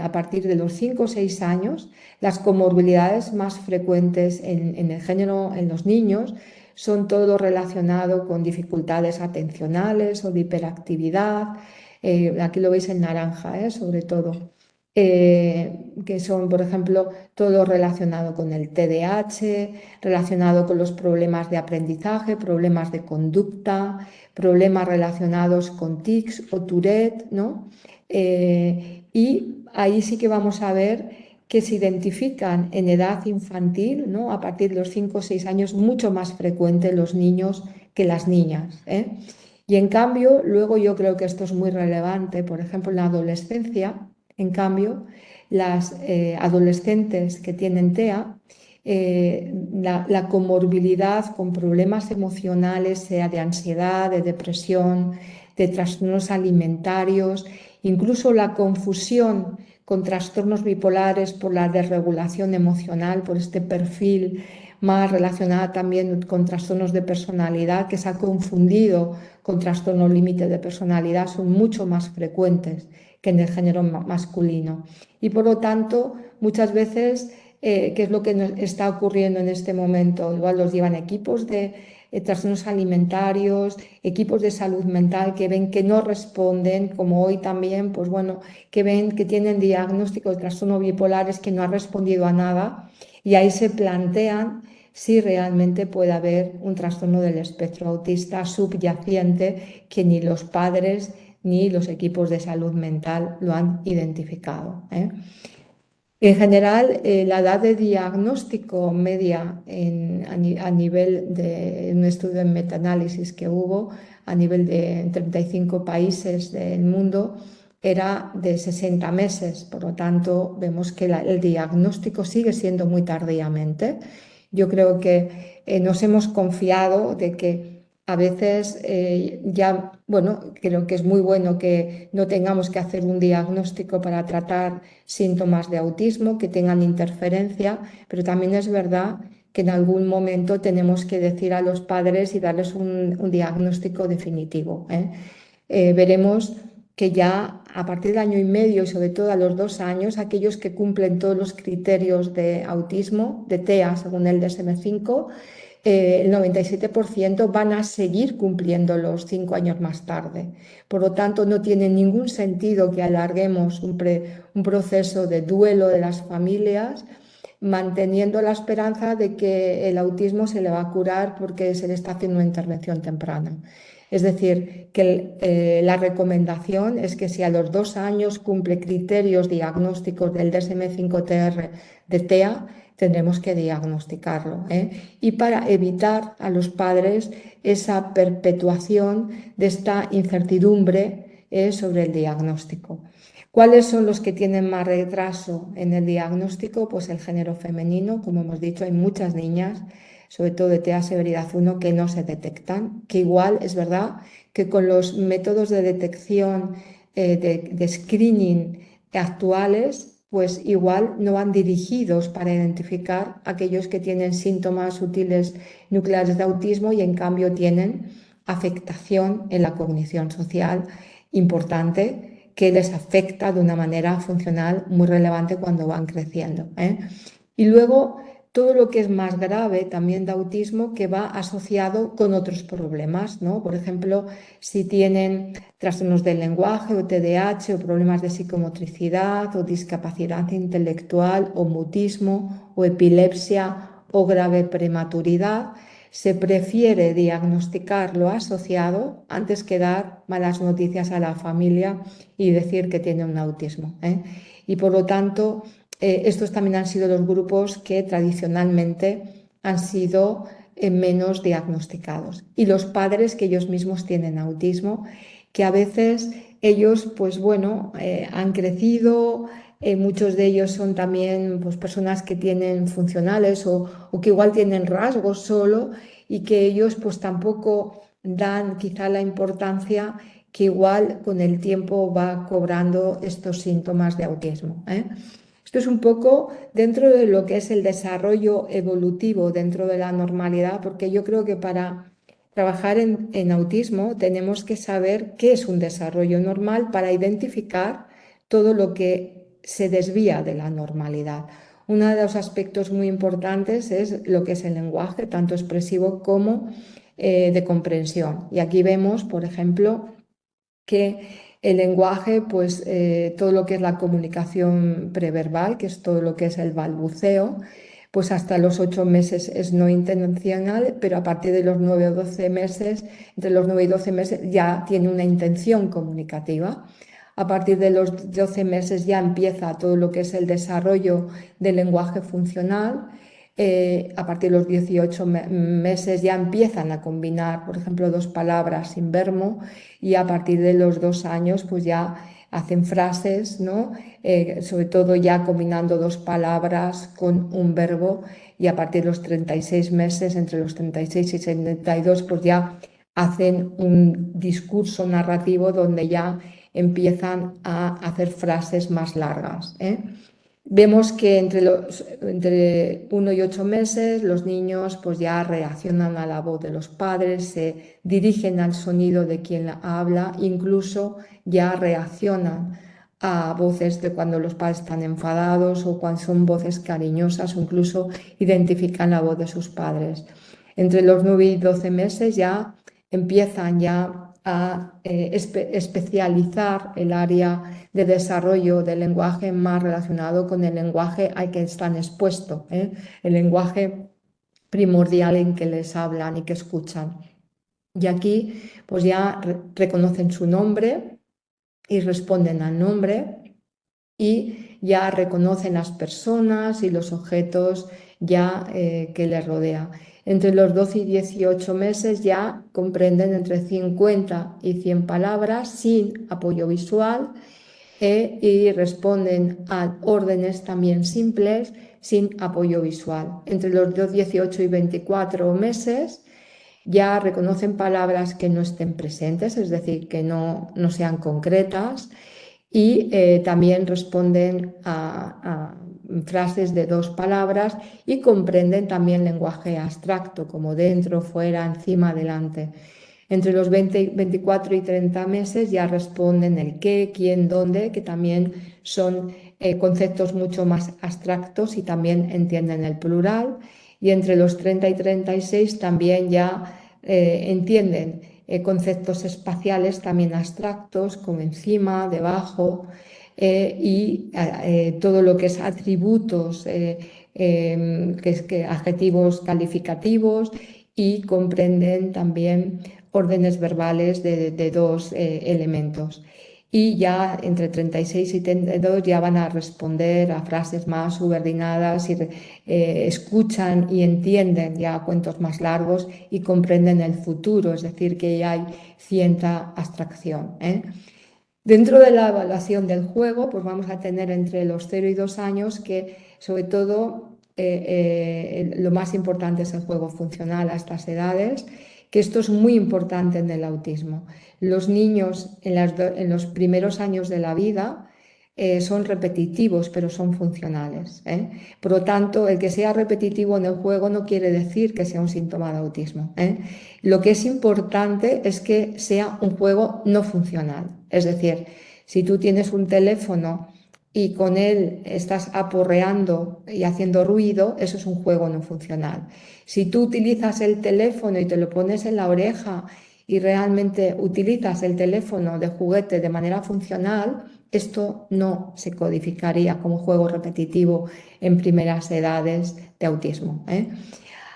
a partir de los 5 o 6 años, las comorbilidades más frecuentes en el género en los niños son todo relacionado con dificultades atencionales o de hiperactividad. Aquí lo veis en naranja, sobre todo. Que son, por ejemplo, todo relacionado con el TDAH, relacionado con los problemas de aprendizaje, problemas de conducta, problemas relacionados con tics o Tourette, ¿no? Y ahí sí que vamos a ver que se identifican en edad infantil, ¿no?, a partir de los 5 o 6 años, mucho más frecuente los niños que las niñas. Y en cambio, luego yo creo que esto es muy relevante, por ejemplo, en la adolescencia, en cambio, las adolescentes que tienen TEA, la comorbilidad con problemas emocionales, sea de ansiedad, de depresión, de trastornos alimentarios, incluso la confusión con trastornos bipolares por la desregulación emocional, por este perfil más relacionada también con trastornos de personalidad, que se ha confundido con trastorno límite de personalidad, son mucho más frecuentes que en el género masculino. Y por lo tanto, muchas veces, ¿qué es lo que está ocurriendo en este momento? Igual los llevan equipos de trastornos alimentarios, equipos de salud mental que ven que no responden, como hoy también, pues bueno, que ven que tienen diagnóstico de trastorno bipolares que no ha respondido a nada, y ahí se plantean si realmente puede haber un trastorno del espectro autista subyacente que ni los padres ni los equipos de salud mental lo han identificado. En general, la edad de diagnóstico media a nivel de un estudio en metaanálisis que hubo a nivel de 35 países del mundo era de 60 meses. Por lo tanto, vemos que el diagnóstico sigue siendo muy tardíamente. Yo creo que nos hemos confiado de que a veces ya, bueno, creo que es muy bueno que no tengamos que hacer un diagnóstico para tratar síntomas de autismo que tengan interferencia, pero también es verdad que en algún momento tenemos que decir a los padres y darles un diagnóstico definitivo, ¿eh? Veremos que ya a partir del año y medio y sobre todo a los 2 años, aquellos que cumplen todos los criterios de autismo, de TEA según el DSM-5, el 97% van a seguir cumpliéndolos 5 años más tarde. Por lo tanto, no tiene ningún sentido que alarguemos un proceso de duelo de las familias manteniendo la esperanza de que el autismo se le va a curar porque se le está haciendo una intervención temprana. Es decir, que la recomendación es que si a los 2 años cumple criterios diagnósticos del DSM-5-TR de TEA, tendremos que diagnosticarlo, ¿eh? Y para evitar a los padres esa perpetuación de esta incertidumbre sobre el diagnóstico. ¿Cuáles son los que tienen más retraso en el diagnóstico? Pues el género femenino, como hemos dicho, hay muchas niñas, sobre todo de TEA severidad 1, que no se detectan, que igual es verdad que con los métodos de detección de screening actuales, pues igual no van dirigidos para identificar aquellos que tienen síntomas sutiles nucleares de autismo y en cambio tienen afectación en la cognición social importante que les afecta de una manera funcional muy relevante cuando van creciendo, ¿eh? Y luego todo lo que es más grave también de autismo que va asociado con otros problemas, ¿no? Por ejemplo, si tienen trastornos del lenguaje o TDAH o problemas de psicomotricidad o discapacidad intelectual o mutismo o epilepsia o grave prematuridad, se prefiere diagnosticar lo asociado antes que dar malas noticias a la familia y decir que tiene un autismo, ¿eh? Y por lo tanto, estos también han sido los grupos que tradicionalmente han sido menos diagnosticados. Y los padres que ellos mismos tienen autismo, que a veces ellos, pues bueno, han crecido, muchos de ellos son también pues, personas que tienen funcionales o que igual tienen rasgos solo y que ellos pues tampoco dan quizá la importancia que igual con el tiempo va cobrando estos síntomas de autismo, ¿eh? Esto es un poco dentro de lo que es el desarrollo evolutivo dentro de la normalidad, porque yo creo que para trabajar en autismo tenemos que saber qué es un desarrollo normal para identificar todo lo que se desvía de la normalidad. Uno de los aspectos muy importantes es lo que es el lenguaje, tanto expresivo como de comprensión. Y aquí vemos, por ejemplo, que el lenguaje, pues todo lo que es la comunicación preverbal, que es todo lo que es el balbuceo, pues hasta los 8 meses es no intencional, pero a partir de los 9 o 12 meses, entre los 9 y 12 meses ya tiene una intención comunicativa. A partir de los 12 meses ya empieza todo lo que es el desarrollo del lenguaje funcional. A partir de los 18 meses ya empiezan a combinar, por ejemplo, dos palabras sin verbo y a partir de los 2 años pues ya hacen frases, ¿no? Sobre todo ya combinando dos palabras con un verbo y a partir de los 36 meses, entre los 36 y 72, pues ya hacen un discurso narrativo donde ya empiezan a hacer frases más largas, ¿eh? Vemos que entre 1 y 8 meses los niños pues ya reaccionan a la voz de los padres, se dirigen al sonido de quien habla, incluso ya reaccionan a voces de cuando los padres están enfadados o cuando son voces cariñosas o incluso identifican la voz de sus padres. Entre los 9 y 12 meses ya empiezan ya a especializar el área de desarrollo del lenguaje más relacionado con el lenguaje al que están expuestos, ¿eh? El lenguaje primordial en que les hablan y que escuchan. Y aquí pues ya reconocen su nombre y responden al nombre y ya reconocen las personas y los objetos ya que les rodean. Entre los 12 y 18 meses ya comprenden entre 50 y 100 palabras sin apoyo visual y responden a órdenes también simples sin apoyo visual. Entre los 18 y 24 meses ya reconocen palabras que no estén presentes, es decir, que no sean concretas, y también responden a frases de 2 palabras y comprenden también lenguaje abstracto, como dentro, fuera, encima, delante. Entre los 24 y 30 meses ya responden el qué, quién, dónde, que también son conceptos mucho más abstractos y también entienden el plural. Y entre los 30 y 36 también ya entienden conceptos espaciales también abstractos, como encima, debajo, y todo lo que es atributos, adjetivos calificativos, y comprenden también órdenes verbales de 2 elementos. Y ya entre 36 y 32 ya van a responder a frases más subordinadas y escuchan y entienden ya cuentos más largos y comprenden el futuro, es decir, que ya hay cierta abstracción. Dentro de la evaluación del juego, pues vamos a tener entre los 0 y 2 años que, sobre todo, lo más importante es el juego funcional a estas edades, que esto es muy importante en el autismo. Los niños en los primeros años de la vida son repetitivos, pero son funcionales. Por lo tanto, el que sea repetitivo en el juego no quiere decir que sea un síntoma de autismo. Lo que es importante es que sea un juego no funcional. Es decir, si tú tienes un teléfono y con él estás aporreando y haciendo ruido, eso es un juego no funcional. Si tú utilizas el teléfono y te lo pones en la oreja y realmente utilizas el teléfono de juguete de manera funcional, esto no se codificaría como juego repetitivo en primeras edades de autismo.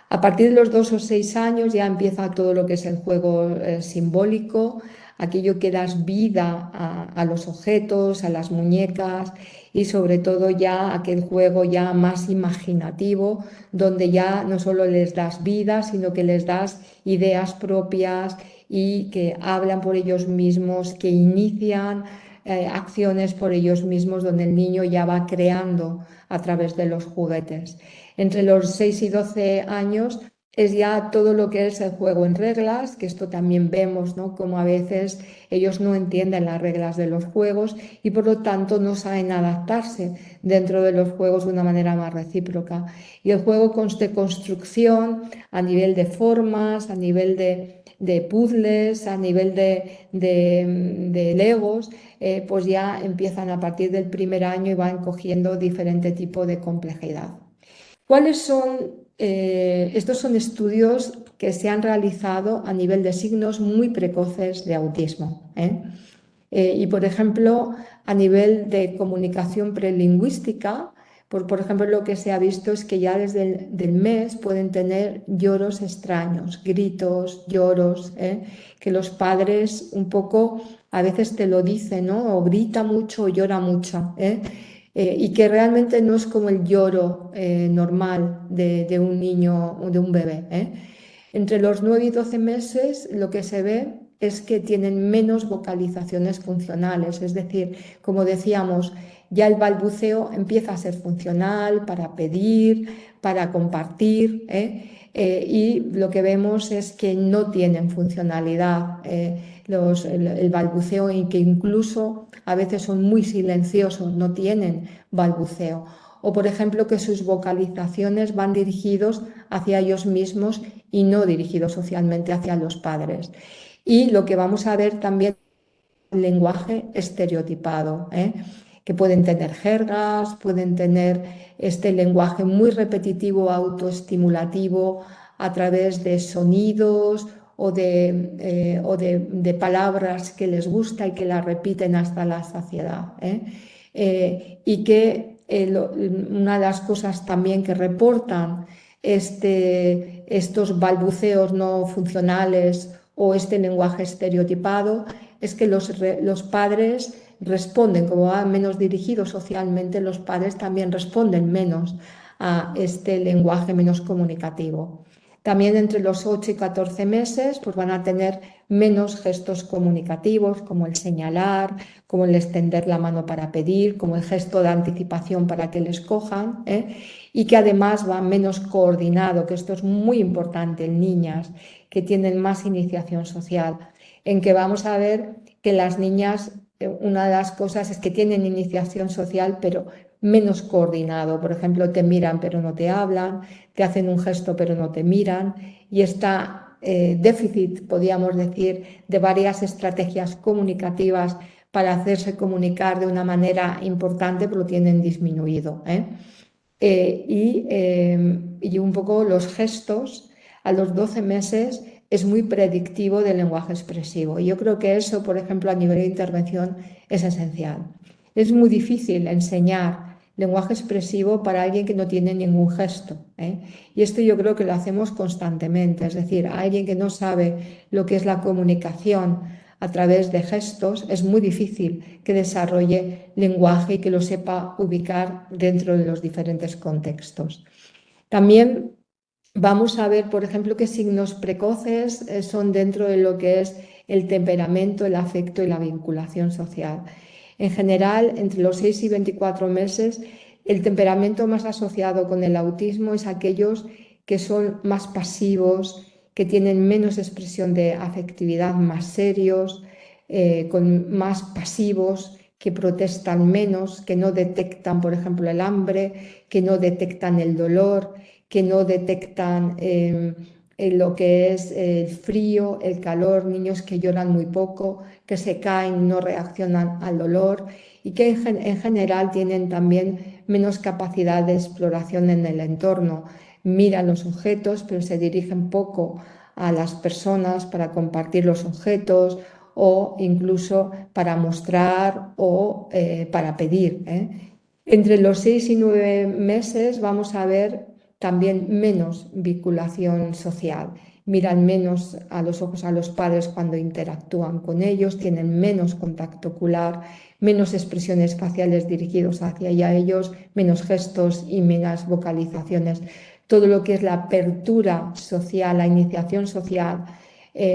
A partir de los 2 o 6 años ya empieza todo lo que es el juego simbólico, aquello que das vida a los objetos, a las muñecas, y sobre todo ya aquel juego ya más imaginativo, donde ya no solo les das vida, sino que les das ideas propias y que hablan por ellos mismos, que inician acciones por ellos mismos, donde el niño ya va creando a través de los juguetes. Entre los 6 y 12 años es ya todo lo que es el juego en reglas, que esto también vemos, ¿no? Como a veces ellos no entienden las reglas de los juegos y por lo tanto no saben adaptarse dentro de los juegos de una manera más recíproca. Y el juego consta construcción a nivel de formas, a nivel de puzzles, a nivel de legos, pues ya empiezan a partir del primer año y van cogiendo diferente tipo de complejidad. ¿Cuáles son? Estos son estudios que se han realizado a nivel de signos muy precoces de autismo. Y, por ejemplo, a nivel de comunicación prelingüística, por ejemplo, lo que se ha visto es que ya desde el mes pueden tener lloros extraños, gritos, lloros, que los padres un poco a veces te lo dicen, ¿no? O grita mucho o llora mucho, y que realmente no es como el lloro normal de un niño o de un bebé. Entre los 9 y 12 meses lo que se ve es que tienen menos vocalizaciones funcionales, es decir, como decíamos, ya el balbuceo empieza a ser funcional para pedir, para compartir, y lo que vemos es que no tienen funcionalidad el balbuceo, y que incluso a veces son muy silenciosos, no tienen balbuceo. O, por ejemplo, que sus vocalizaciones van dirigidos hacia ellos mismos y no dirigidos socialmente hacia los padres. Y lo que vamos a ver también es el lenguaje estereotipado, que pueden tener jergas, pueden tener este lenguaje muy repetitivo, autoestimulativo, a través de sonidos o de palabras que les gusta y que las repiten hasta la saciedad. Y que una de las cosas también que reportan estos balbuceos no funcionales o este lenguaje estereotipado es que los padres responden, como van menos dirigidos socialmente, los padres también responden menos a este lenguaje menos comunicativo. También entre los 8 y 14 meses pues van a tener menos gestos comunicativos, como el señalar, como el extender la mano para pedir, como el gesto de anticipación para que les cojan, y que además va menos coordinado, que esto es muy importante en niñas que tienen más iniciación social, en que vamos a ver que las niñas, una de las cosas es que tienen iniciación social, pero menos coordinado. Por ejemplo, te miran pero no te hablan, te hacen un gesto pero no te miran, y está déficit, podríamos decir, de varias estrategias comunicativas para hacerse comunicar de una manera importante, pero lo tienen disminuido. Y un poco los gestos a los 12 meses es muy predictivo del lenguaje expresivo. Y yo creo que eso, por ejemplo, a nivel de intervención es esencial. Es muy difícil enseñar lenguaje expresivo para alguien que no tiene ningún gesto. Y esto yo creo que lo hacemos constantemente. Es decir, a alguien que no sabe lo que es la comunicación a través de gestos, es muy difícil que desarrolle lenguaje y que lo sepa ubicar dentro de los diferentes contextos. También vamos a ver, por ejemplo, qué signos precoces son dentro de lo que es el temperamento, el afecto y la vinculación social. En general, entre los 6 y 24 meses, el temperamento más asociado con el autismo es aquellos que son más pasivos, que tienen menos expresión de afectividad, más serios, con más pasivos, que protestan menos, que no detectan, por ejemplo, el hambre, que no detectan el dolor, que no detectan lo que es el frío, el calor, niños que lloran muy poco, que se caen, no reaccionan al dolor, y que en general tienen también menos capacidad de exploración en el entorno. Miran los objetos, pero se dirigen poco a las personas para compartir los objetos o incluso para mostrar o para pedir. Entre los 6 y 9 meses vamos a ver también menos vinculación social. Miran menos a los ojos a los padres cuando interactúan con ellos, tienen menos contacto ocular, menos expresiones faciales dirigidos hacia ellos, menos gestos y menos vocalizaciones. Todo lo que es la apertura social, la iniciación social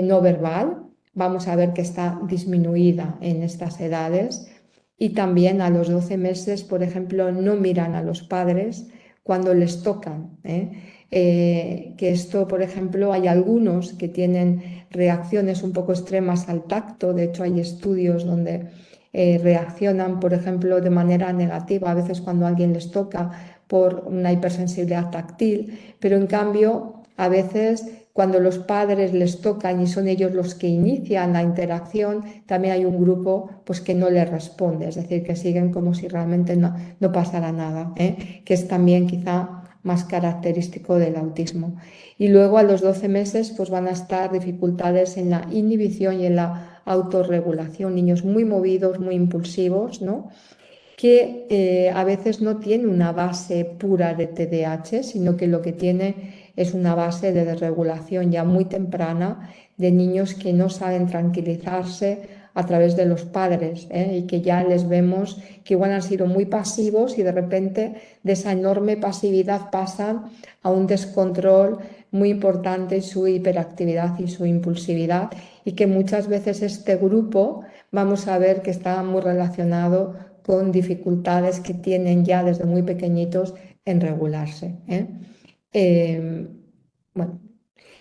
no verbal, vamos a ver que está disminuida en estas edades. Y también a los 12 meses, por ejemplo, no miran a los padres cuando les tocan. Que esto, por ejemplo, hay algunos que tienen reacciones un poco extremas al tacto. De hecho, hay estudios donde reaccionan, por ejemplo, de manera negativa a veces cuando alguien les toca por una hipersensibilidad táctil, pero en cambio, a veces cuando los padres les tocan y son ellos los que inician la interacción, también hay un grupo pues, que no les responde, es decir, que siguen como si realmente no pasara nada, que es también quizá más característico del autismo. Y luego a los 12 meses pues, van a estar dificultades en la inhibición y en la autorregulación, niños muy movidos, muy impulsivos, ¿no? Que a veces no tiene una base pura de TDAH, sino que lo que tiene es una base de desregulación ya muy temprana de niños que no saben tranquilizarse a través de los padres, y que ya les vemos que igual han sido muy pasivos y de repente de esa enorme pasividad pasan a un descontrol muy importante, su hiperactividad y su impulsividad, y que muchas veces este grupo vamos a ver que está muy relacionado con dificultades que tienen ya desde muy pequeñitos en regularse. Bueno.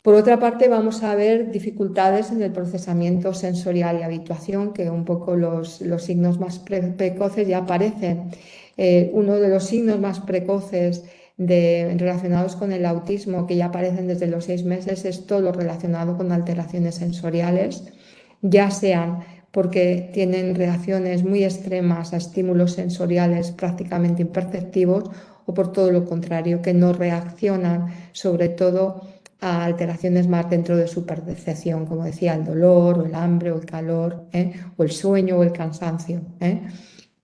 Por otra parte, vamos a ver dificultades en el procesamiento sensorial y habituación, que un poco los signos más precoces ya aparecen. Uno de los signos más precoces relacionados con el autismo, que ya aparecen desde los 6 meses, es todo lo relacionado con alteraciones sensoriales, ya sean porque tienen reacciones muy extremas a estímulos sensoriales prácticamente imperceptivos, o por todo lo contrario, que no reaccionan sobre todo a alteraciones más dentro de su percepción, como decía, el dolor, o el hambre, o el calor, o el sueño, o el cansancio.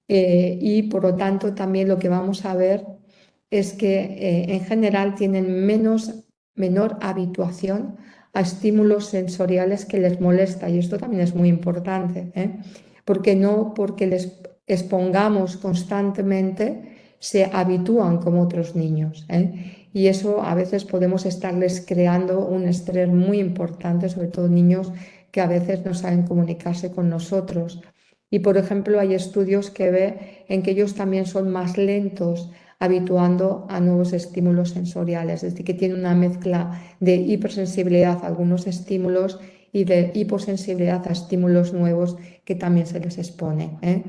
Y por lo tanto también lo que vamos a ver es que en general tienen menor habituación a estímulos sensoriales que les molesta, y esto también es muy importante, porque no porque les expongamos constantemente se habitúan como otros niños, y eso a veces podemos estarles creando un estrés muy importante, sobre todo niños que a veces no saben comunicarse con nosotros. Y por ejemplo, hay estudios que ve en que ellos también son más lentos habituando a nuevos estímulos sensoriales, es decir, que tienen una mezcla de hipersensibilidad a algunos estímulos y de hiposensibilidad a estímulos nuevos que también se les expone, ¿eh?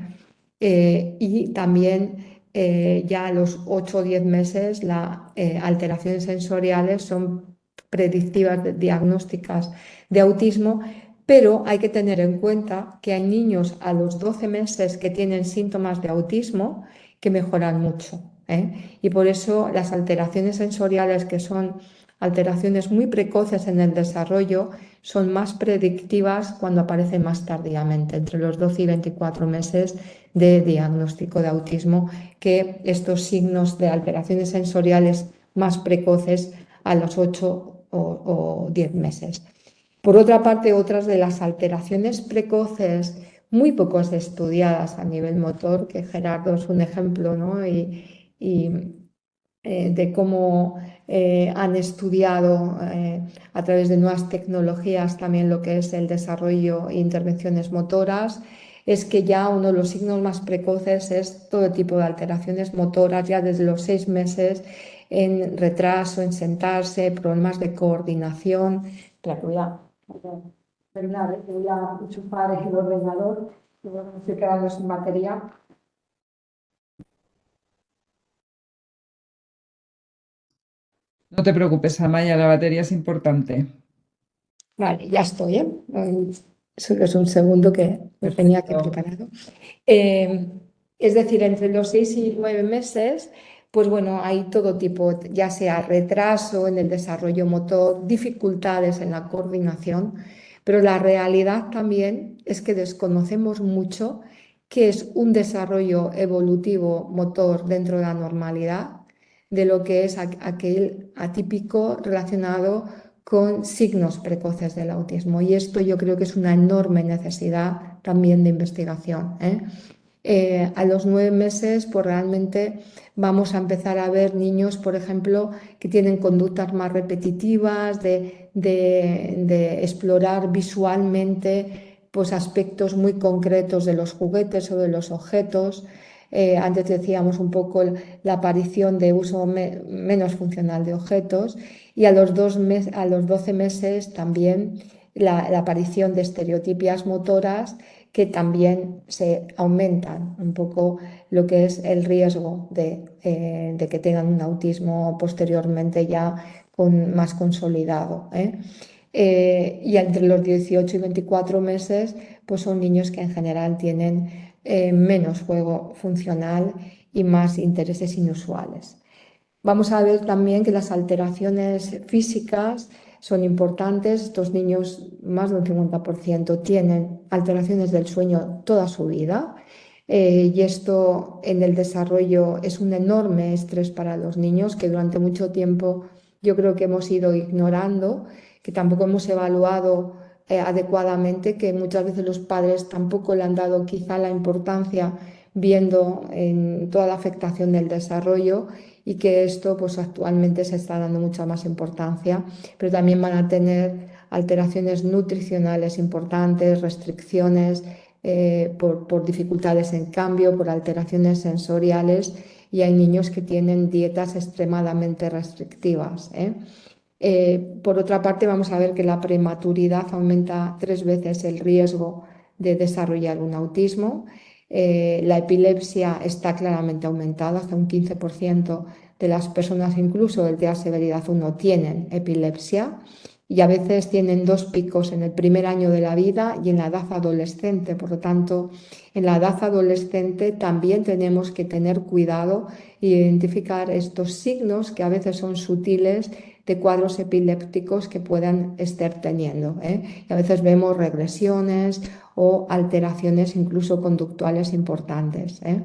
Y también ya a los 8 o 10 meses las alteraciones sensoriales son predictivas diagnósticas de autismo, pero hay que tener en cuenta que hay niños a los 12 meses que tienen síntomas de autismo que mejoran mucho, ¿eh? Y por eso las alteraciones sensoriales, que son alteraciones muy precoces en el desarrollo, son más predictivas cuando aparecen más tardíamente, entre los 12 y 24 meses de diagnóstico de autismo, que estos signos de alteraciones sensoriales más precoces a los 8 o 10 meses. Por otra parte, otras de las alteraciones precoces muy poco estudiadas a nivel motor, que Gerardo es un ejemplo, ¿no? De cómo han estudiado a través de nuevas tecnologías también lo que es el desarrollo e intervenciones motoras, es que ya uno de los signos más precoces es todo tipo de alteraciones motoras, ya desde los 6 meses, en retraso, en sentarse, problemas de coordinación. Espera, que voy a terminar, voy a enchufar el ordenador, que me estoy quedando sin batería. No te preocupes, Amaya, la batería es importante. Vale, ya estoy, ¿eh? Solo es un segundo que lo tenía que Perfecto. preparado. Eh, es decir, entre los 6 y 9 meses, pues bueno, hay todo tipo, ya sea retraso en el desarrollo motor, dificultades en la coordinación, pero la realidad también es que desconocemos mucho qué es un desarrollo evolutivo motor dentro de la normalidad, de lo que es aquel atípico relacionado con signos precoces del autismo. Y esto yo creo que es una enorme necesidad también de investigación, ¿eh? A los 9 meses, pues realmente vamos a empezar a ver niños, por ejemplo, que tienen conductas más repetitivas, de explorar visualmente pues, aspectos muy concretos de los juguetes o de los objetos. Antes decíamos un poco la aparición de uso menos funcional de objetos, y a los 12 meses también la aparición de estereotipias motoras que también se aumentan un poco lo que es el riesgo de que tengan un autismo posteriormente ya más consolidado, ¿eh? Y entre los 18 y 24 meses, pues son niños que en general tienen menos juego funcional y más intereses inusuales. Vamos a ver también que las alteraciones físicas son importantes. Estos niños, más de un 50%, tienen alteraciones del sueño toda su vida. Y esto en el desarrollo es un enorme estrés para los niños que durante mucho tiempo yo creo que hemos ido ignorando, que tampoco hemos evaluado adecuadamente, que muchas veces los padres tampoco le han dado quizá la importancia viendo en toda la afectación del desarrollo, y que esto pues actualmente se está dando mucha más importancia, pero también van a tener alteraciones nutricionales importantes, restricciones por dificultades en cambio, por alteraciones sensoriales, y hay niños que tienen dietas extremadamente restrictivas, ¿eh? Por otra parte, vamos a ver que la prematuridad aumenta 3 veces el riesgo de desarrollar un autismo. La epilepsia está claramente aumentada, hasta un 15% de las personas, incluso del TEA severidad 1, tienen epilepsia, y a veces tienen 2 picos en el primer año de la vida y en la edad adolescente. Por lo tanto, en la edad adolescente también tenemos que tener cuidado e identificar estos signos que a veces son sutiles de cuadros epilépticos que puedan estar teniendo, ¿eh? Y a veces vemos regresiones o alteraciones incluso conductuales importantes, ¿eh?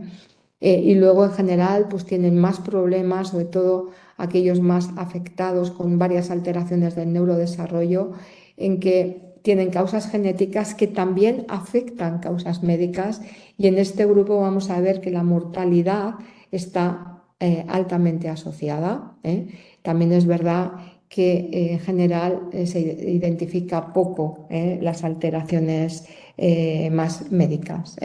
Y luego en general pues tienen más problemas, sobre todo aquellos más afectados con varias alteraciones del neurodesarrollo, en que tienen causas genéticas que también afectan causas médicas, y en este grupo vamos a ver que la mortalidad está altamente asociada. También es verdad que en general se identifica poco las alteraciones más médicas.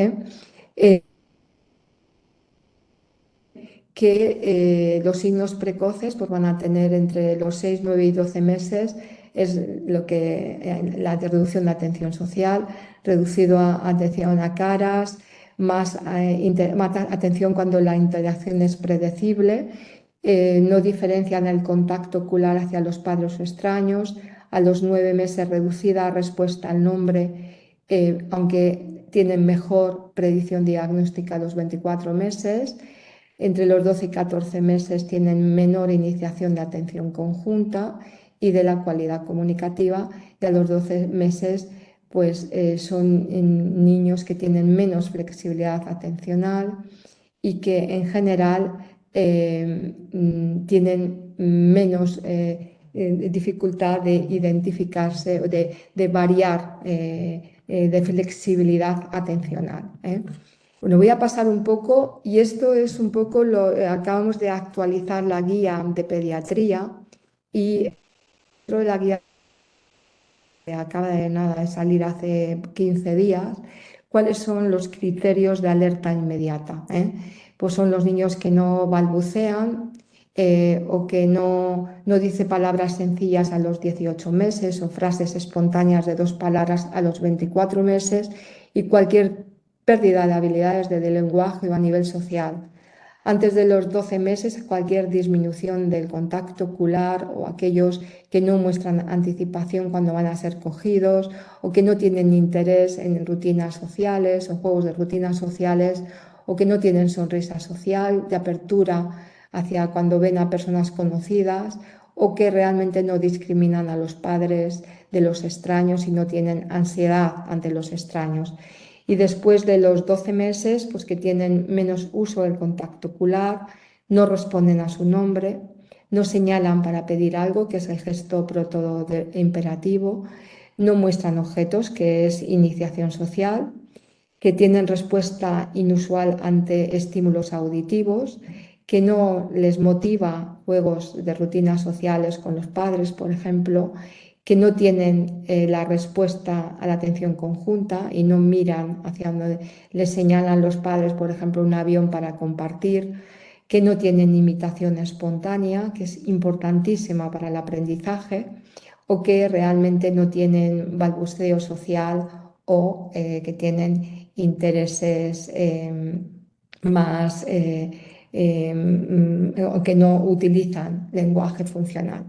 Que los signos precoces pues, van a tener entre los 6, 9 y 12 meses, es lo que la reducción de atención social, reducido a atención a caras, más atención cuando la interacción es predecible, no diferencian el contacto ocular hacia los padres o extraños, a los 9 meses reducida respuesta al nombre, aunque tienen mejor predicción diagnóstica a los 24 meses. Entre los 12 y 14 meses tienen menor iniciación de atención conjunta y de la cualidad comunicativa, y a los 12 meses pues, son niños que tienen menos flexibilidad atencional y que en general tienen menos dificultad de identificarse o de variar de flexibilidad atencional. Bueno, voy a pasar un poco, y esto es un poco acabamos de actualizar la guía de pediatría, y dentro de la guía que acaba de salir hace 15 días, cuáles son los criterios de alerta inmediata. Pues son los niños que no balbucean o que no dice palabras sencillas a los 18 meses o frases espontáneas de 2 palabras a los 24 meses, y cualquier pérdida de habilidades de lenguaje o a nivel social. Antes de los 12 meses, cualquier disminución del contacto ocular o aquellos que no muestran anticipación cuando van a ser cogidos o que no tienen interés en rutinas sociales o juegos de rutinas sociales o que no tienen sonrisa social, de apertura hacia cuando ven a personas conocidas o que realmente no discriminan a los padres de los extraños y no tienen ansiedad ante los extraños. Y después de los 12 meses, pues que tienen menos uso del contacto ocular, no responden a su nombre, no señalan para pedir algo, que es el gesto proto-imperativo, no muestran objetos, que es iniciación social, que tienen respuesta inusual ante estímulos auditivos, que no les motiva juegos de rutinas sociales con los padres, por ejemplo, que no tienen la respuesta a la atención conjunta y no miran hacia donde les señalan los padres, por ejemplo, un avión para compartir, que no tienen imitación espontánea, que es importantísima para el aprendizaje, o que realmente no tienen balbuceo social o que tienen intereses más o que no utilizan lenguaje funcional.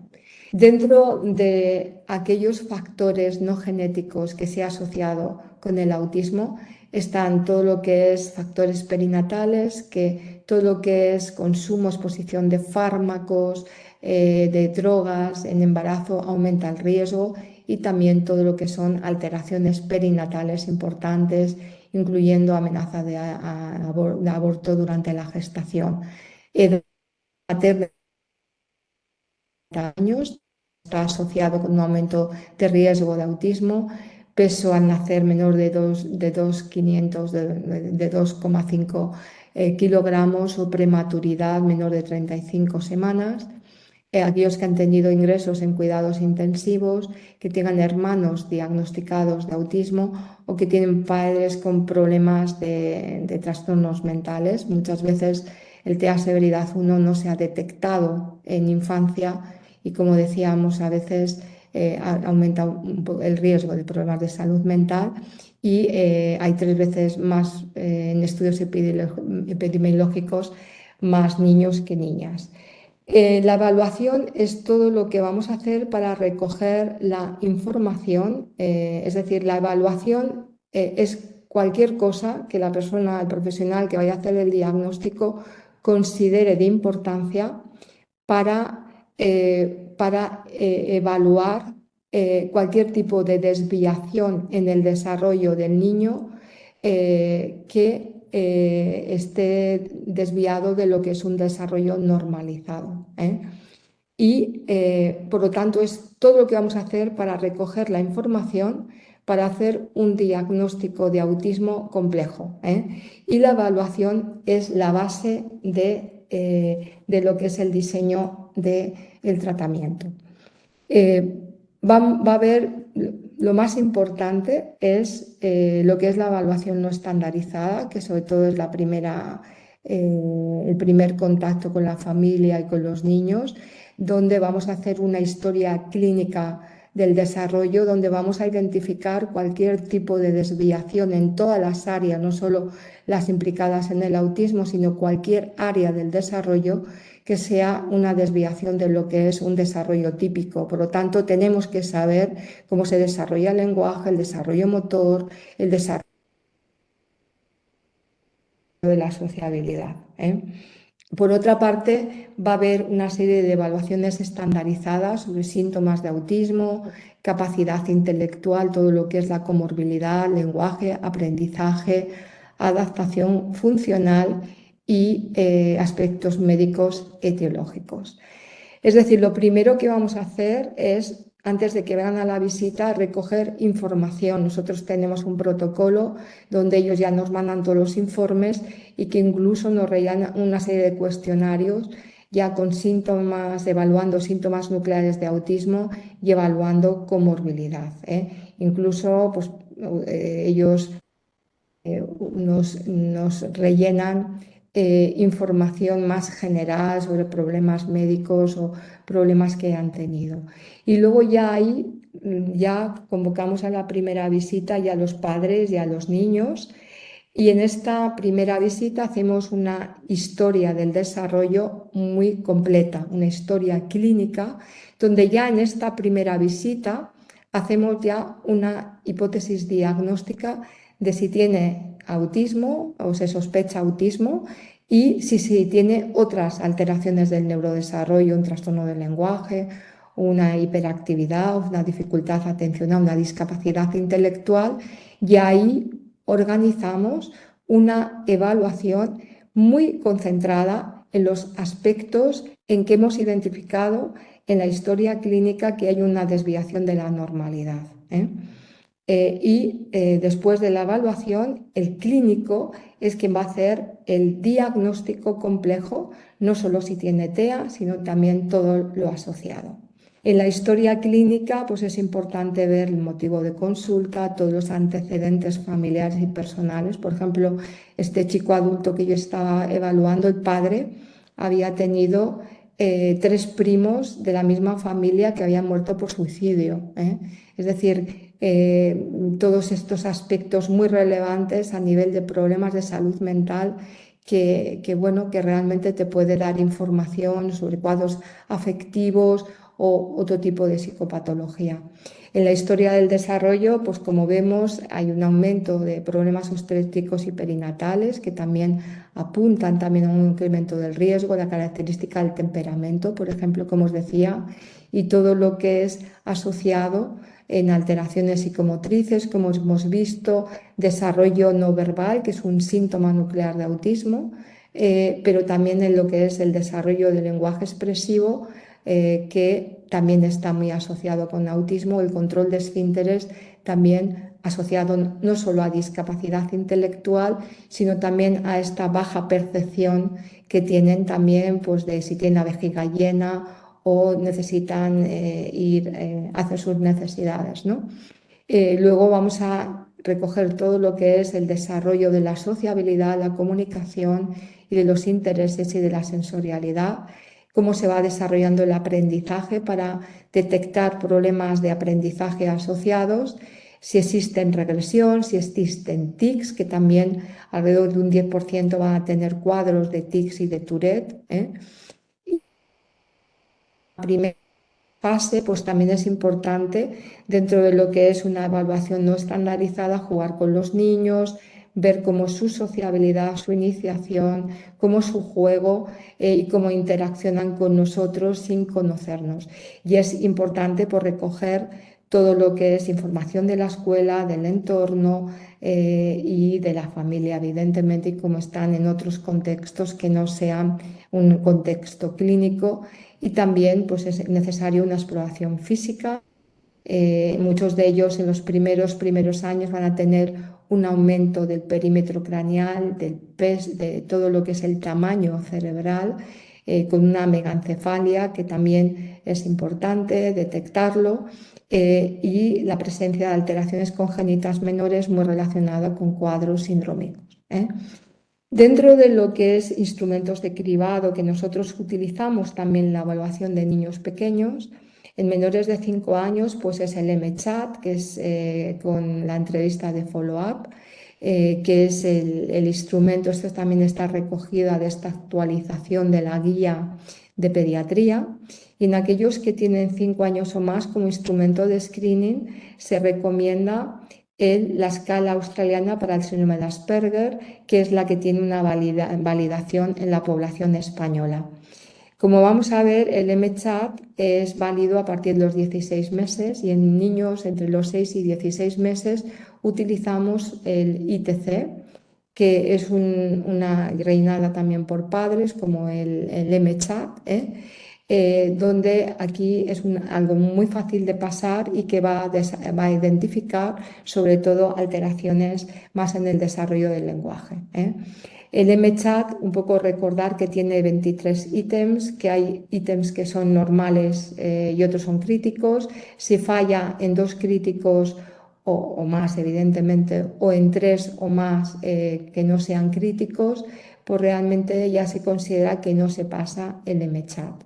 Dentro de aquellos factores no genéticos que se ha asociado con el autismo están todo lo que es factores perinatales, que todo lo que es consumo, exposición de fármacos, de drogas en embarazo aumenta el riesgo, y también todo lo que son alteraciones perinatales importantes, incluyendo amenaza de aborto durante la gestación. Edad materna de años está asociado con un aumento de riesgo de autismo, peso al nacer menor de 2,5 kilogramos o prematuridad menor de 35 semanas. Aquellos que han tenido ingresos en cuidados intensivos, que tengan hermanos diagnosticados de autismo o que tienen padres con problemas de trastornos mentales. Muchas veces el TEA severidad 1 no se ha detectado en infancia y, como decíamos, a veces aumenta el riesgo de problemas de salud mental, y hay 3 veces más en estudios epidemiológicos más niños que niñas. La evaluación es todo lo que vamos a hacer para recoger la información, es decir, la evaluación es cualquier cosa que la persona, el profesional que vaya a hacer el diagnóstico, considere de importancia para evaluar cualquier tipo de desviación en el desarrollo del niño que esté desviado de lo que es un desarrollo normalizado. Y por lo tanto es todo lo que vamos a hacer para recoger la información para hacer un diagnóstico de autismo complejo. Y la evaluación es la base de de lo que es el diseño del tratamiento. Va a haber, lo más importante es lo que es la evaluación no estandarizada, que sobre todo es el primer contacto con la familia y con los niños, donde vamos a hacer una historia clínica del desarrollo, donde vamos a identificar cualquier tipo de desviación en todas las áreas, no solo las implicadas en el autismo, sino cualquier área del desarrollo que sea una desviación de lo que es un desarrollo típico. Por lo tanto, tenemos que saber cómo se desarrolla el lenguaje, el desarrollo motor, el desarrollo de la sociabilidad, ¿eh? Por otra parte, va a haber una serie de evaluaciones estandarizadas sobre síntomas de autismo, capacidad intelectual, todo lo que es la comorbilidad, lenguaje, aprendizaje, adaptación funcional y aspectos médicos etiológicos. Es decir, lo primero que vamos a hacer es, antes de que vengan a la visita, recoger información. Nosotros tenemos un protocolo donde ellos ya nos mandan todos los informes y que incluso nos rellenan una serie de cuestionarios ya con síntomas, evaluando síntomas nucleares de autismo y evaluando comorbilidad, ¿eh? Incluso pues, ellos nos rellenan información más general sobre problemas médicos o problemas que han tenido. Y luego ya ahí ya convocamos a la primera visita ya a los padres y a los niños. Y en esta primera visita hacemos una historia del desarrollo muy completa, una historia clínica, donde ya en esta primera visita hacemos ya una hipótesis diagnóstica de si tiene autismo o se sospecha autismo y si tiene otras alteraciones del neurodesarrollo, un trastorno del lenguaje, una hiperactividad, una dificultad atencional, una discapacidad intelectual, y ahí organizamos una evaluación muy concentrada en los aspectos en que hemos identificado en la historia clínica que hay una desviación de la normalidad, ¿eh? Después de la evaluación, el clínico es quien va a hacer el diagnóstico complejo, no solo si tiene TEA, sino también todo lo asociado. En la historia clínica, pues es importante ver el motivo de consulta, todos los antecedentes familiares y personales. Por ejemplo, este chico adulto que yo estaba evaluando, el padre había tenido 3 primos de la misma familia que habían muerto por suicidio, ¿eh? Es decir, todos estos aspectos muy relevantes a nivel de problemas de salud mental bueno, que realmente te puede dar información sobre cuadros afectivos o otro tipo de psicopatología. En la historia del desarrollo, pues como vemos, hay un aumento de problemas obstétricos y perinatales que también apuntan también a un incremento del riesgo, la característica del temperamento, por ejemplo, como os decía, y todo lo que es asociado en alteraciones psicomotrices, como hemos visto, desarrollo no verbal, que es un síntoma nuclear de autismo, pero también en lo que es el desarrollo del lenguaje expresivo, que también está muy asociado con autismo, el control de esfínteres también asociado no solo a discapacidad intelectual, sino también a esta baja percepción que tienen también pues, de si tienen la vejiga llena o necesitan ir a hacer sus necesidades, ¿no? Luego vamos a recoger todo lo que es el desarrollo de la sociabilidad, la comunicación y de los intereses y de la sensorialidad, cómo se va desarrollando el aprendizaje para detectar problemas de aprendizaje asociados, si existen regresión, si existen tics, que también alrededor de un 10% van a tener cuadros de tics y de Tourette, ¿eh? La primera fase, pues también es importante dentro de lo que es una evaluación no estandarizada, jugar con los niños, ver cómo su sociabilidad, su iniciación, cómo su juego y cómo interaccionan con nosotros sin conocernos. Y es importante por recoger todo lo que es información de la escuela, del entorno y de la familia, evidentemente, y cómo están en otros contextos que no sean un contexto clínico. Y también pues, es necesaria una exploración física. Muchos de ellos en los primeros años van a tener un aumento del perímetro craneal, del peso, de todo lo que es el tamaño cerebral, con una megancefalia, que también es importante detectarlo, y la presencia de alteraciones congénitas menores muy relacionada con cuadros sindrómicos. Dentro de lo que es instrumentos de cribado que nosotros utilizamos también la evaluación de niños pequeños, en menores de 5 años pues es el MChat, que es con la entrevista de follow-up, que es el instrumento. Esto también está recogida de esta actualización de la guía de pediatría. Y en aquellos que tienen 5 años o más, como instrumento de screening se recomienda la escala australiana para el síndrome de Asperger, que es la que tiene una validación en la población española. Como vamos a ver, el MChat es válido a partir de los 16 meses y en niños entre los 6 y 16 meses utilizamos el ITC, que es una reinada también por padres, como el MChat, donde aquí es algo muy fácil de pasar y que va a identificar sobre todo alteraciones más en el desarrollo del lenguaje. El MChat, un poco recordar que tiene 23 ítems, que hay ítems que son normales y otros son críticos. Si falla en 2 críticos o más, evidentemente, o en 3 o más que no sean críticos, pues realmente ya se considera que no se pasa el MChat.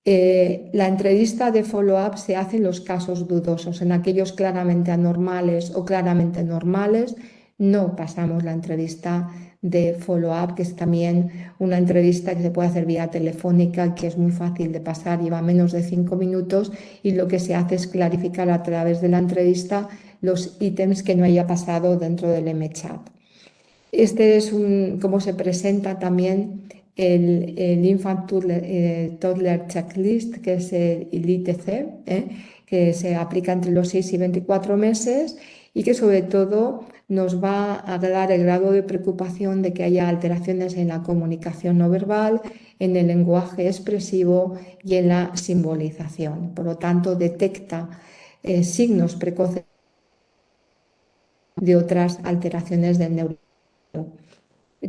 La entrevista de follow-up se hace en los casos dudosos, en aquellos claramente anormales o claramente normales. No pasamos la entrevista de follow-up, que es también una entrevista que se puede hacer vía telefónica, que es muy fácil de pasar, lleva menos de 5 minutos y lo que se hace es clarificar a través de la entrevista los ítems que no haya pasado dentro del MChat. Este es cómo se presenta también el Infant Toddler Checklist, que es el ITC, que se aplica entre los 6 y 24 meses y que sobre todo nos va a dar el grado de preocupación de que haya alteraciones en la comunicación no verbal, en el lenguaje expresivo y en la simbolización. Por lo tanto, detecta signos precoces de otras alteraciones del neurotransmisor.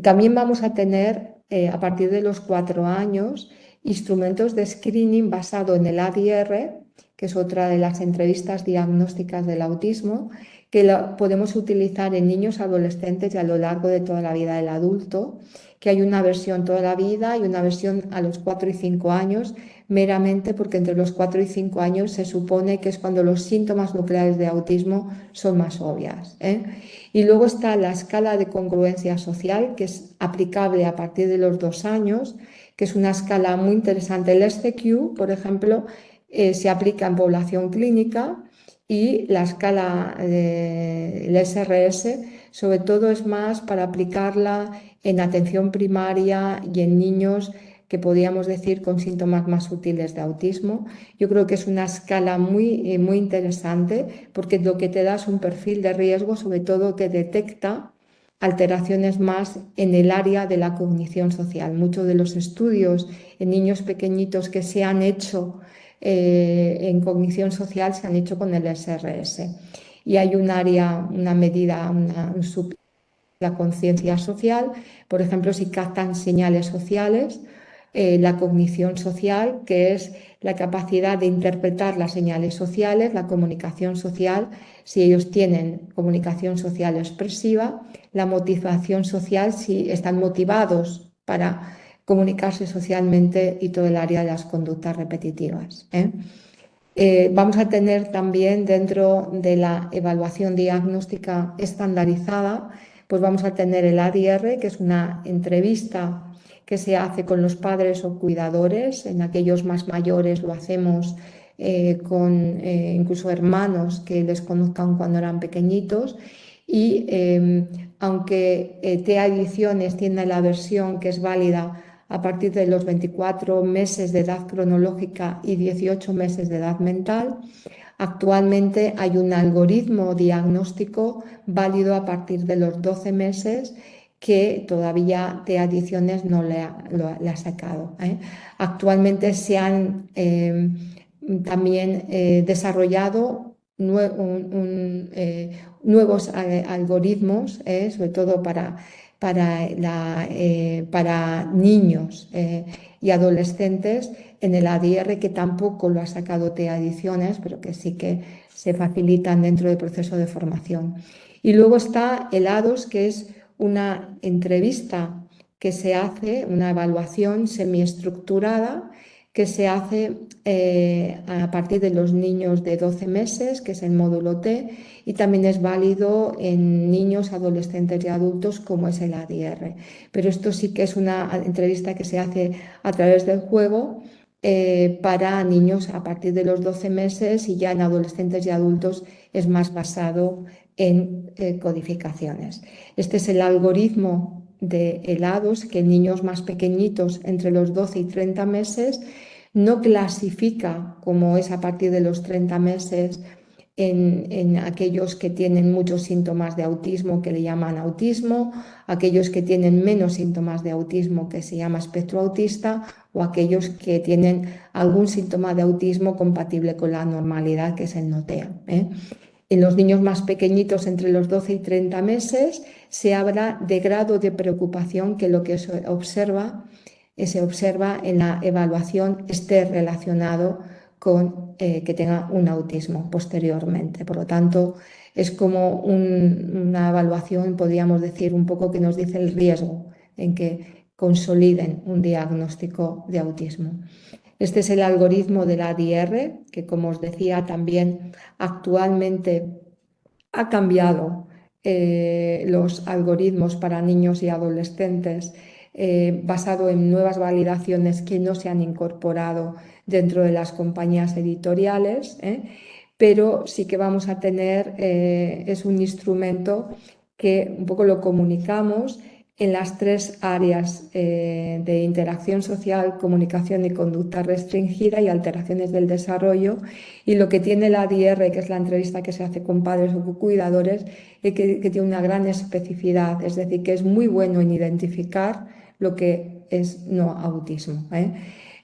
También vamos a tener, a partir de los 4 años, instrumentos de screening basado en el ADR, que es otra de las entrevistas diagnósticas del autismo, que podemos utilizar en niños, adolescentes y a lo largo de toda la vida del adulto, que hay una versión toda la vida y una versión a los 4 y 5 años, meramente porque entre los 4 y 5 años se supone que es cuando los síntomas nucleares de autismo son más obvias. Y luego está la escala de congruencia social, que es aplicable a partir de los 2 años, que es una escala muy interesante. El SCQ, por ejemplo, se aplica en población clínica y la escala del SRS, sobre todo, es más para aplicarla en atención primaria y en niños que podríamos decir con síntomas más sutiles de autismo. Yo creo que es una escala muy, muy interesante porque lo que te da es un perfil de riesgo, sobre todo que detecta alteraciones más en el área de la cognición social. Muchos de los estudios en niños pequeñitos que se han hecho en cognición social se han hecho con el SRS. Y hay un área, una medida, la conciencia social, por ejemplo, si captan señales sociales, la cognición social, que es la capacidad de interpretar las señales sociales, la comunicación social, si ellos tienen comunicación social expresiva, la motivación social, si están motivados para comunicarse socialmente, y todo el área de las conductas repetitivas. Vamos a tener también, dentro de la evaluación diagnóstica estandarizada, pues vamos a tener el ADR, que es una entrevista que se hace con los padres o cuidadores. En aquellos más mayores lo hacemos con incluso hermanos que les conozcan cuando eran pequeñitos. Y aunque TEA Ediciones tiene la versión que es válida a partir de los 24 meses de edad cronológica y 18 meses de edad mental, actualmente hay un algoritmo diagnóstico válido a partir de los 12 meses que todavía TEA Ediciones no le ha sacado. Actualmente se han también desarrollado nuevos algoritmos, sobre todo para niños y adolescentes en el ADR, que tampoco lo ha sacado TEA Ediciones, pero que sí que se facilitan dentro del proceso de formación. Y luego está el ADOS, que es una entrevista que se hace, una evaluación semiestructurada que se hace a partir de los niños de 12 meses, que es el módulo T, y también es válido en niños, adolescentes y adultos, como es el ADR. Pero esto sí que es una entrevista que se hace a través del juego para niños a partir de los 12 meses, y ya en adolescentes y adultos es más basado en codificaciones. Este es el algoritmo de helados que en niños más pequeñitos, entre los 12 y 30 meses, no clasifica, como es a partir de los 30 meses, en aquellos que tienen muchos síntomas de autismo, que le llaman autismo, aquellos que tienen menos síntomas de autismo, que se llama espectro autista, o aquellos que tienen algún síntoma de autismo compatible con la normalidad, que es el NOTEA. En los niños más pequeñitos, entre los 12 y 30 meses, se habla de grado de preocupación, que lo que se observa en la evaluación esté relacionado con que tenga un autismo posteriormente. Por lo tanto, es como una evaluación, podríamos decir, un poco que nos dice el riesgo en que consoliden un diagnóstico de autismo. Este es el algoritmo del ADR, que, como os decía, también actualmente ha cambiado los algoritmos para niños y adolescentes basado en nuevas validaciones que no se han incorporado dentro de las compañías editoriales, pero sí que vamos a tener, es un instrumento que un poco lo comunicamos en las tres áreas de interacción social, comunicación y conducta restringida, y alteraciones del desarrollo. Y lo que tiene la ADR, que es la entrevista que se hace con padres o con cuidadores, es que tiene una gran especificidad, es decir, que es muy bueno en identificar lo que es no autismo.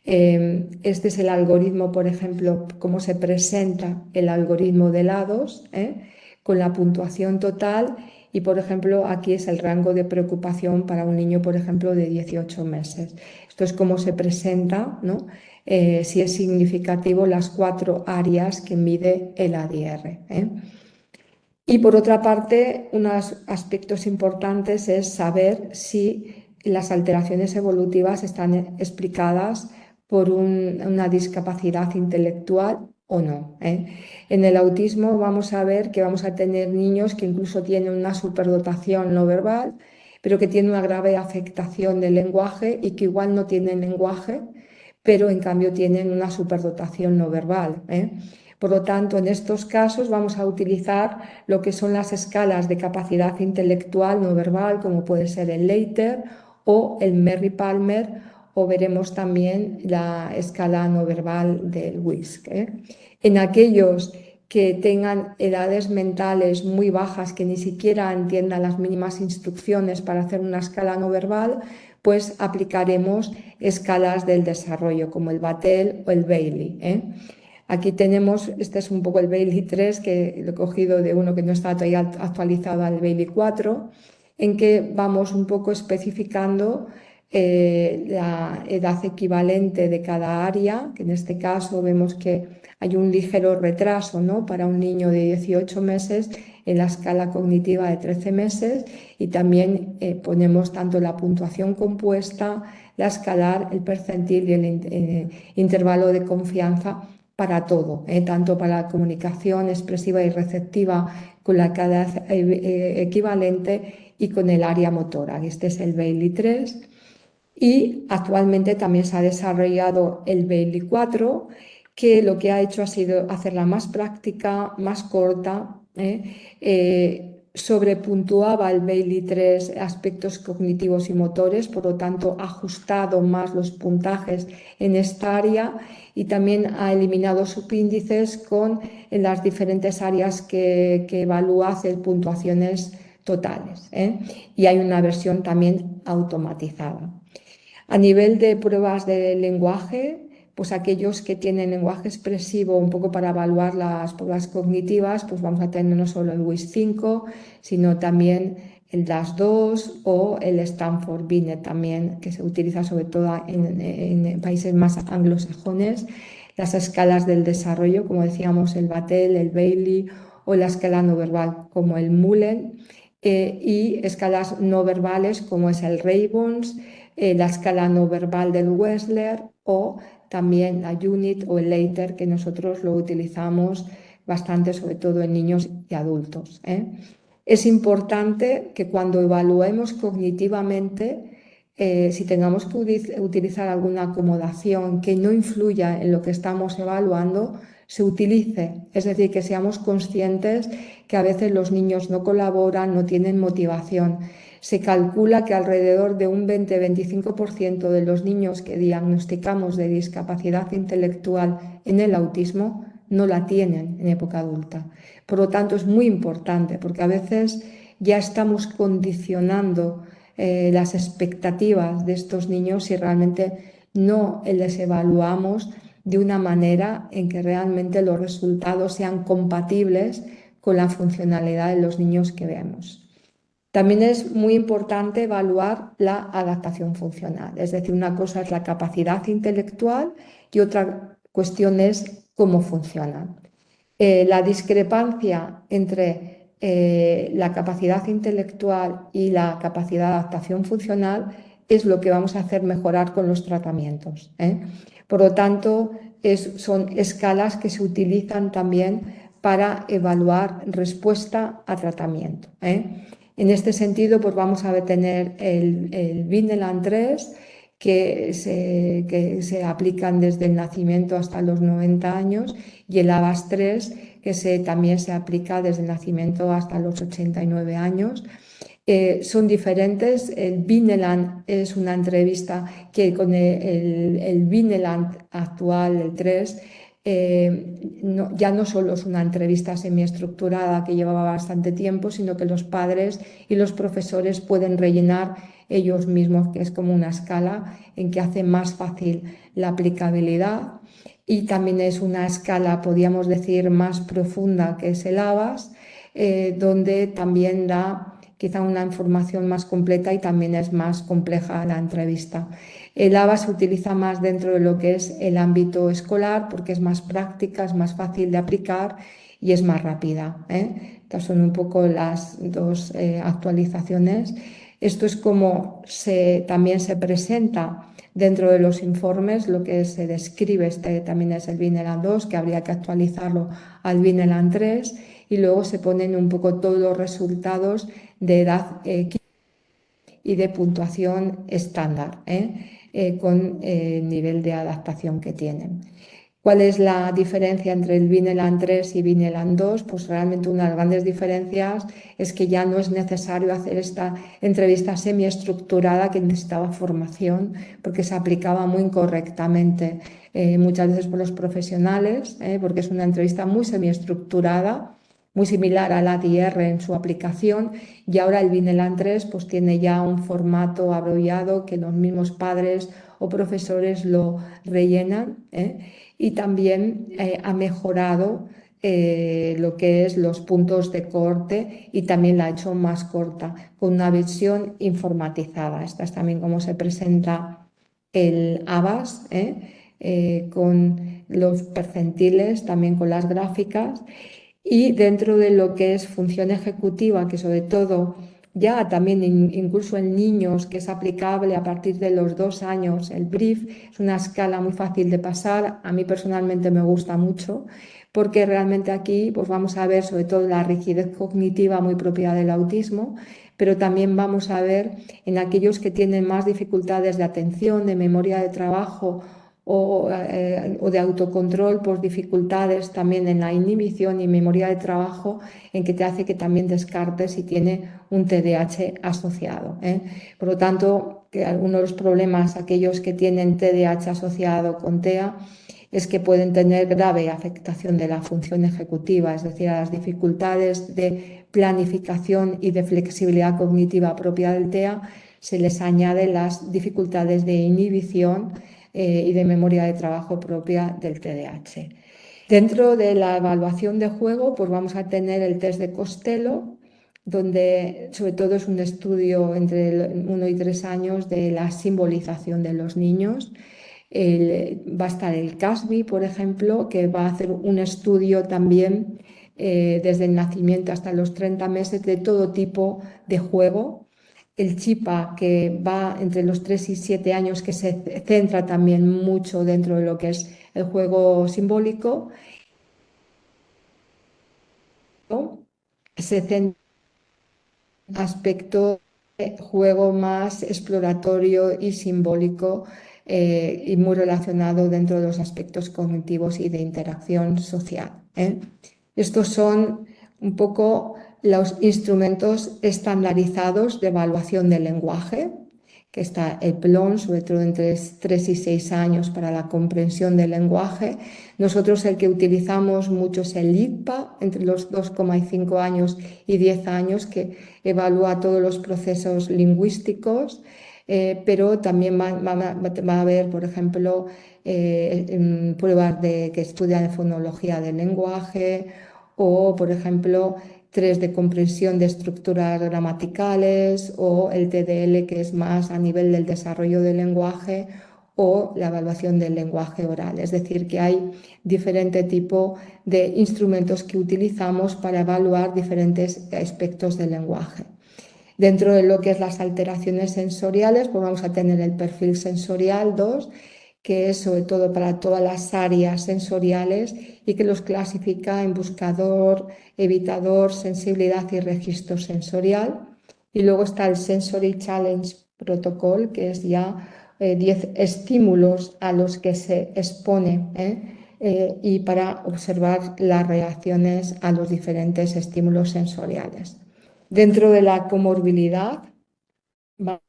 Este es el algoritmo, por ejemplo, cómo se presenta el algoritmo de lados, con la puntuación total. Y, por ejemplo, aquí es el rango de preocupación para un niño, por ejemplo, de 18 meses. Esto es cómo se presenta, ¿no? Si es significativo las 4 áreas que mide el ADR. Y, por otra parte, unos aspectos importantes es saber si las alteraciones evolutivas están explicadas por una discapacidad intelectual o no. En el autismo vamos a ver que vamos a tener niños que incluso tienen una superdotación no verbal, pero que tienen una grave afectación del lenguaje, y que igual no tienen lenguaje, pero en cambio tienen una superdotación no verbal. Por lo tanto, en estos casos vamos a utilizar lo que son las escalas de capacidad intelectual no verbal, como puede ser el Leiter o el Merry-Palmer, o veremos también la escala no verbal del WISC. En aquellos que tengan edades mentales muy bajas, que ni siquiera entiendan las mínimas instrucciones para hacer una escala no verbal, pues aplicaremos escalas del desarrollo, como el Battelle o el Bailey. Aquí tenemos, este es un poco el Bailey 3, que lo he cogido de uno que no está todavía actualizado al Bailey 4, en que vamos un poco especificando la edad equivalente de cada área, que en este caso vemos que hay un ligero retraso, ¿no?, para un niño de 18 meses en la escala cognitiva de 13 meses, y también ponemos tanto la puntuación compuesta, la escalar, el percentil y el intervalo de confianza para todo, tanto para la comunicación expresiva y receptiva con la edad equivalente y con el área motora. Este es el Bailey 3. Y actualmente también se ha desarrollado el Bailey 4, que lo que ha hecho ha sido hacerla más práctica, más corta. Sobrepuntuaba el Bailey 3 aspectos cognitivos y motores, por lo tanto ha ajustado más los puntajes en esta área, y también ha eliminado subíndices en las diferentes áreas que evalúa, hacer puntuaciones totales. Y hay una versión también automatizada. A nivel de pruebas de lenguaje, pues aquellos que tienen lenguaje expresivo un poco para evaluar las pruebas cognitivas, pues vamos a tener no solo el WIS-5, sino también el DAS-2 o el Stanford Binet también, que se utiliza sobre todo en países más anglosajones. Las escalas del desarrollo, como decíamos, el Battelle, el Bailey o la escala no verbal, como el Mullen, y escalas no verbales, como es el Reibons, la escala no verbal del Wechsler o también la UNIT o el Leiter, que nosotros lo utilizamos bastante, sobre todo en niños y adultos. Es importante que cuando evaluemos cognitivamente, si tengamos que utilizar alguna acomodación que no influya en lo que estamos evaluando, se utilice. Es decir, que seamos conscientes que a veces los niños no colaboran, no tienen motivación. Se calcula que alrededor de un 20-25% de los niños que diagnosticamos de discapacidad intelectual en el autismo no la tienen en época adulta. Por lo tanto, es muy importante porque a veces ya estamos condicionando las expectativas de estos niños si realmente no les evaluamos de una manera en que realmente los resultados sean compatibles con la funcionalidad de los niños que vemos. También es muy importante evaluar la adaptación funcional, es decir, una cosa es la capacidad intelectual y otra cuestión es cómo funcionan. La discrepancia entre la capacidad intelectual y la capacidad de adaptación funcional es lo que vamos a hacer mejorar con los tratamientos. Por lo tanto, son escalas que se utilizan también para evaluar respuesta a tratamiento. En este sentido, pues vamos a tener el Vineland 3, que se aplican desde el nacimiento hasta los 90 años, y el ABAS 3, que también se aplica desde el nacimiento hasta los 89 años. Son diferentes. El Vineland es una entrevista que con el Vineland actual, el 3, ya no solo es una entrevista semiestructurada que llevaba bastante tiempo, sino que los padres y los profesores pueden rellenar ellos mismos, que es como una escala en que hace más fácil la aplicabilidad. Y también es una escala, podríamos decir, más profunda, que es el ABAS, donde también da quizá una información más completa y también es más compleja la entrevista. El ABAS se utiliza más dentro de lo que es el ámbito escolar porque es más práctica, es más fácil de aplicar y es más rápida. Estas son un poco las dos actualizaciones. Esto es como también se presenta dentro de los informes, lo que se describe, también es el Vineland 2, que habría que actualizarlo al Vineland 3, y luego se ponen un poco todos los resultados de edad y de puntuación estándar, con el nivel de adaptación que tienen. ¿Cuál es la diferencia entre el Vineland 3 y Vineland 2? Pues realmente una de las grandes diferencias es que ya no es necesario hacer esta entrevista semiestructurada que necesitaba formación porque se aplicaba muy incorrectamente muchas veces por los profesionales, porque es una entrevista muy semiestructurada, muy similar al ADR en su aplicación, y ahora el Vineland 3 pues tiene ya un formato abreviado que los mismos padres o profesores lo rellenan, y también ha mejorado lo que es los puntos de corte y también la ha hecho más corta, con una versión informatizada. Esta es también cómo se presenta el ABAS, con los percentiles, también con las gráficas. Y dentro de lo que es función ejecutiva, que sobre todo ya también incluso en niños, que es aplicable a partir de los 2 años, el BRIEF es una escala muy fácil de pasar. A mí personalmente me gusta mucho porque realmente aquí pues vamos a ver sobre todo la rigidez cognitiva muy propia del autismo, pero también vamos a ver en aquellos que tienen más dificultades de atención, de memoria de trabajo o de autocontrol, por dificultades también en la inhibición y memoria de trabajo, en que te hace que también descartes si tiene un TDAH asociado. Por lo tanto, que algunos de los problemas, aquellos que tienen TDAH asociado con TEA, es que pueden tener grave afectación de la función ejecutiva, es decir, a las dificultades de planificación y de flexibilidad cognitiva propia del TEA se les añaden las dificultades de inhibición, y de memoria de trabajo propia del TDAH. Dentro de la evaluación de juego, pues vamos a tener el test de Costello, donde sobre todo es un estudio entre 1 y 3 años de la simbolización de los niños. Va a estar el CASBI, por ejemplo, que va a hacer un estudio también desde el nacimiento hasta los 30 meses de todo tipo de juego. El CHIPA, que va entre los 3 y 7 años, que se centra también mucho dentro de lo que es el juego simbólico, ¿no? Se centra en aspecto de juego más exploratorio y simbólico y muy relacionado dentro de los aspectos cognitivos y de interacción social. Estos son un poco los instrumentos estandarizados de evaluación del lenguaje, que está el PLON, sobre todo entre 3 y 6 años para la comprensión del lenguaje. Nosotros el que utilizamos mucho es el IDPA, entre los 2,5 años y 10 años, que evalúa todos los procesos lingüísticos, pero también va a haber, por ejemplo, pruebas que estudian fonología del lenguaje o, por ejemplo, 3 de comprensión de estructuras gramaticales o el TDL, que es más a nivel del desarrollo del lenguaje, o la evaluación del lenguaje oral. Es decir, que hay diferente tipo de instrumentos que utilizamos para evaluar diferentes aspectos del lenguaje. Dentro de lo que es las alteraciones sensoriales, pues vamos a tener el perfil sensorial 2, que es sobre todo para todas las áreas sensoriales y que los clasifica en buscador, evitador, sensibilidad y registro sensorial. Y luego está el Sensory Challenge Protocol, que es ya 10 estímulos a los que se expone y para observar las reacciones a los diferentes estímulos sensoriales. Dentro de la comorbilidad, va a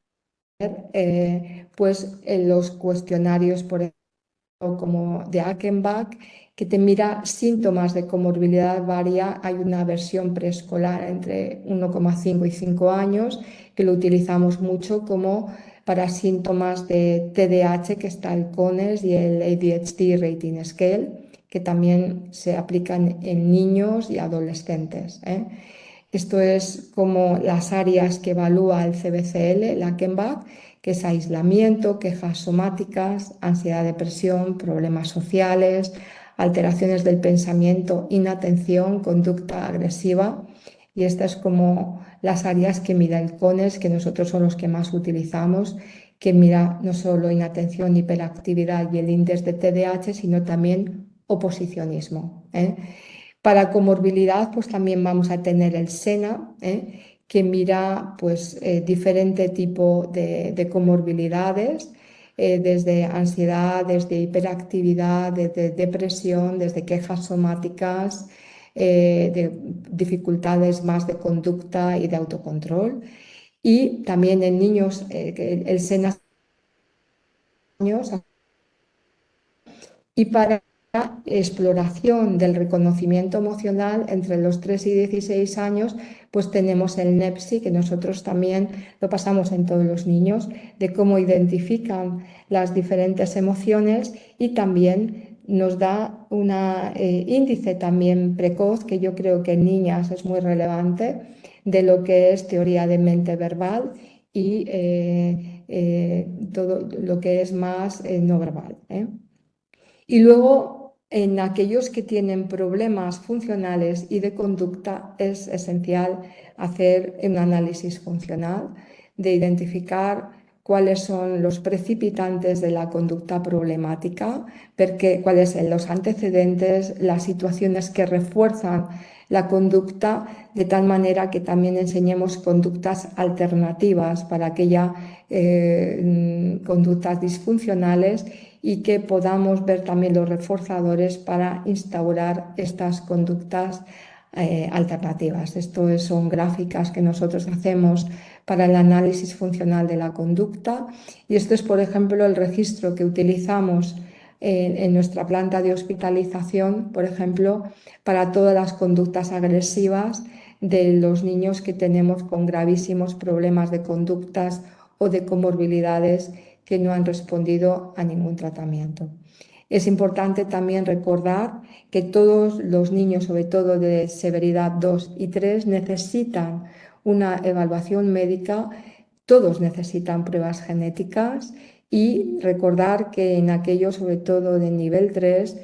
ver pues, los cuestionarios, por ejemplo, como de Achenbach, que te mira síntomas de comorbilidad varia. Hay una versión preescolar entre 1,5 y 5 años, que lo utilizamos mucho como para síntomas de TDAH, que está el CONES y el ADHD Rating Scale, que también se aplican en niños y adolescentes. Esto es como las áreas que evalúa el CBCL, la Achenbach, que es aislamiento, quejas somáticas, ansiedad, depresión, problemas sociales, alteraciones del pensamiento, inatención, conducta agresiva. Y estas es como las áreas que mira el CONES, que nosotros son los que más utilizamos, que mira no solo inatención, hiperactividad y el índice de TDAH, sino también oposicionismo. Para comorbilidad, pues también vamos a tener el SENA, que mira pues, diferente tipo de comorbilidades, desde ansiedad, desde hiperactividad, desde depresión, desde quejas somáticas, de dificultades más de conducta y de autocontrol. Y también en niños, el SENA y para exploración del reconocimiento emocional entre los 3 y 16 años, pues tenemos el NEPSI, que nosotros también lo pasamos en todos los niños, de cómo identifican las diferentes emociones, y también nos da un índice también precoz, que yo creo que en niñas es muy relevante, de lo que es teoría de mente verbal y todo lo que es más no verbal. Y luego, en aquellos que tienen problemas funcionales y de conducta, es esencial hacer un análisis funcional, de identificar cuáles son los precipitantes de la conducta problemática, ver cuáles son los antecedentes, las situaciones que refuerzan la conducta, de tal manera que también enseñemos conductas alternativas para aquellas conductas disfuncionales, y que podamos ver también los reforzadores para instaurar estas conductas alternativas. Esto son gráficas que nosotros hacemos para el análisis funcional de la conducta, y esto es, por ejemplo, el registro que utilizamos en nuestra planta de hospitalización, por ejemplo, para todas las conductas agresivas de los niños que tenemos con gravísimos problemas de conductas o de comorbilidades que no han respondido a ningún tratamiento. Es importante también recordar que todos los niños, sobre todo de severidad 2 y 3, necesitan una evaluación médica, todos necesitan pruebas genéticas, y recordar que en aquellos, sobre todo de nivel 3,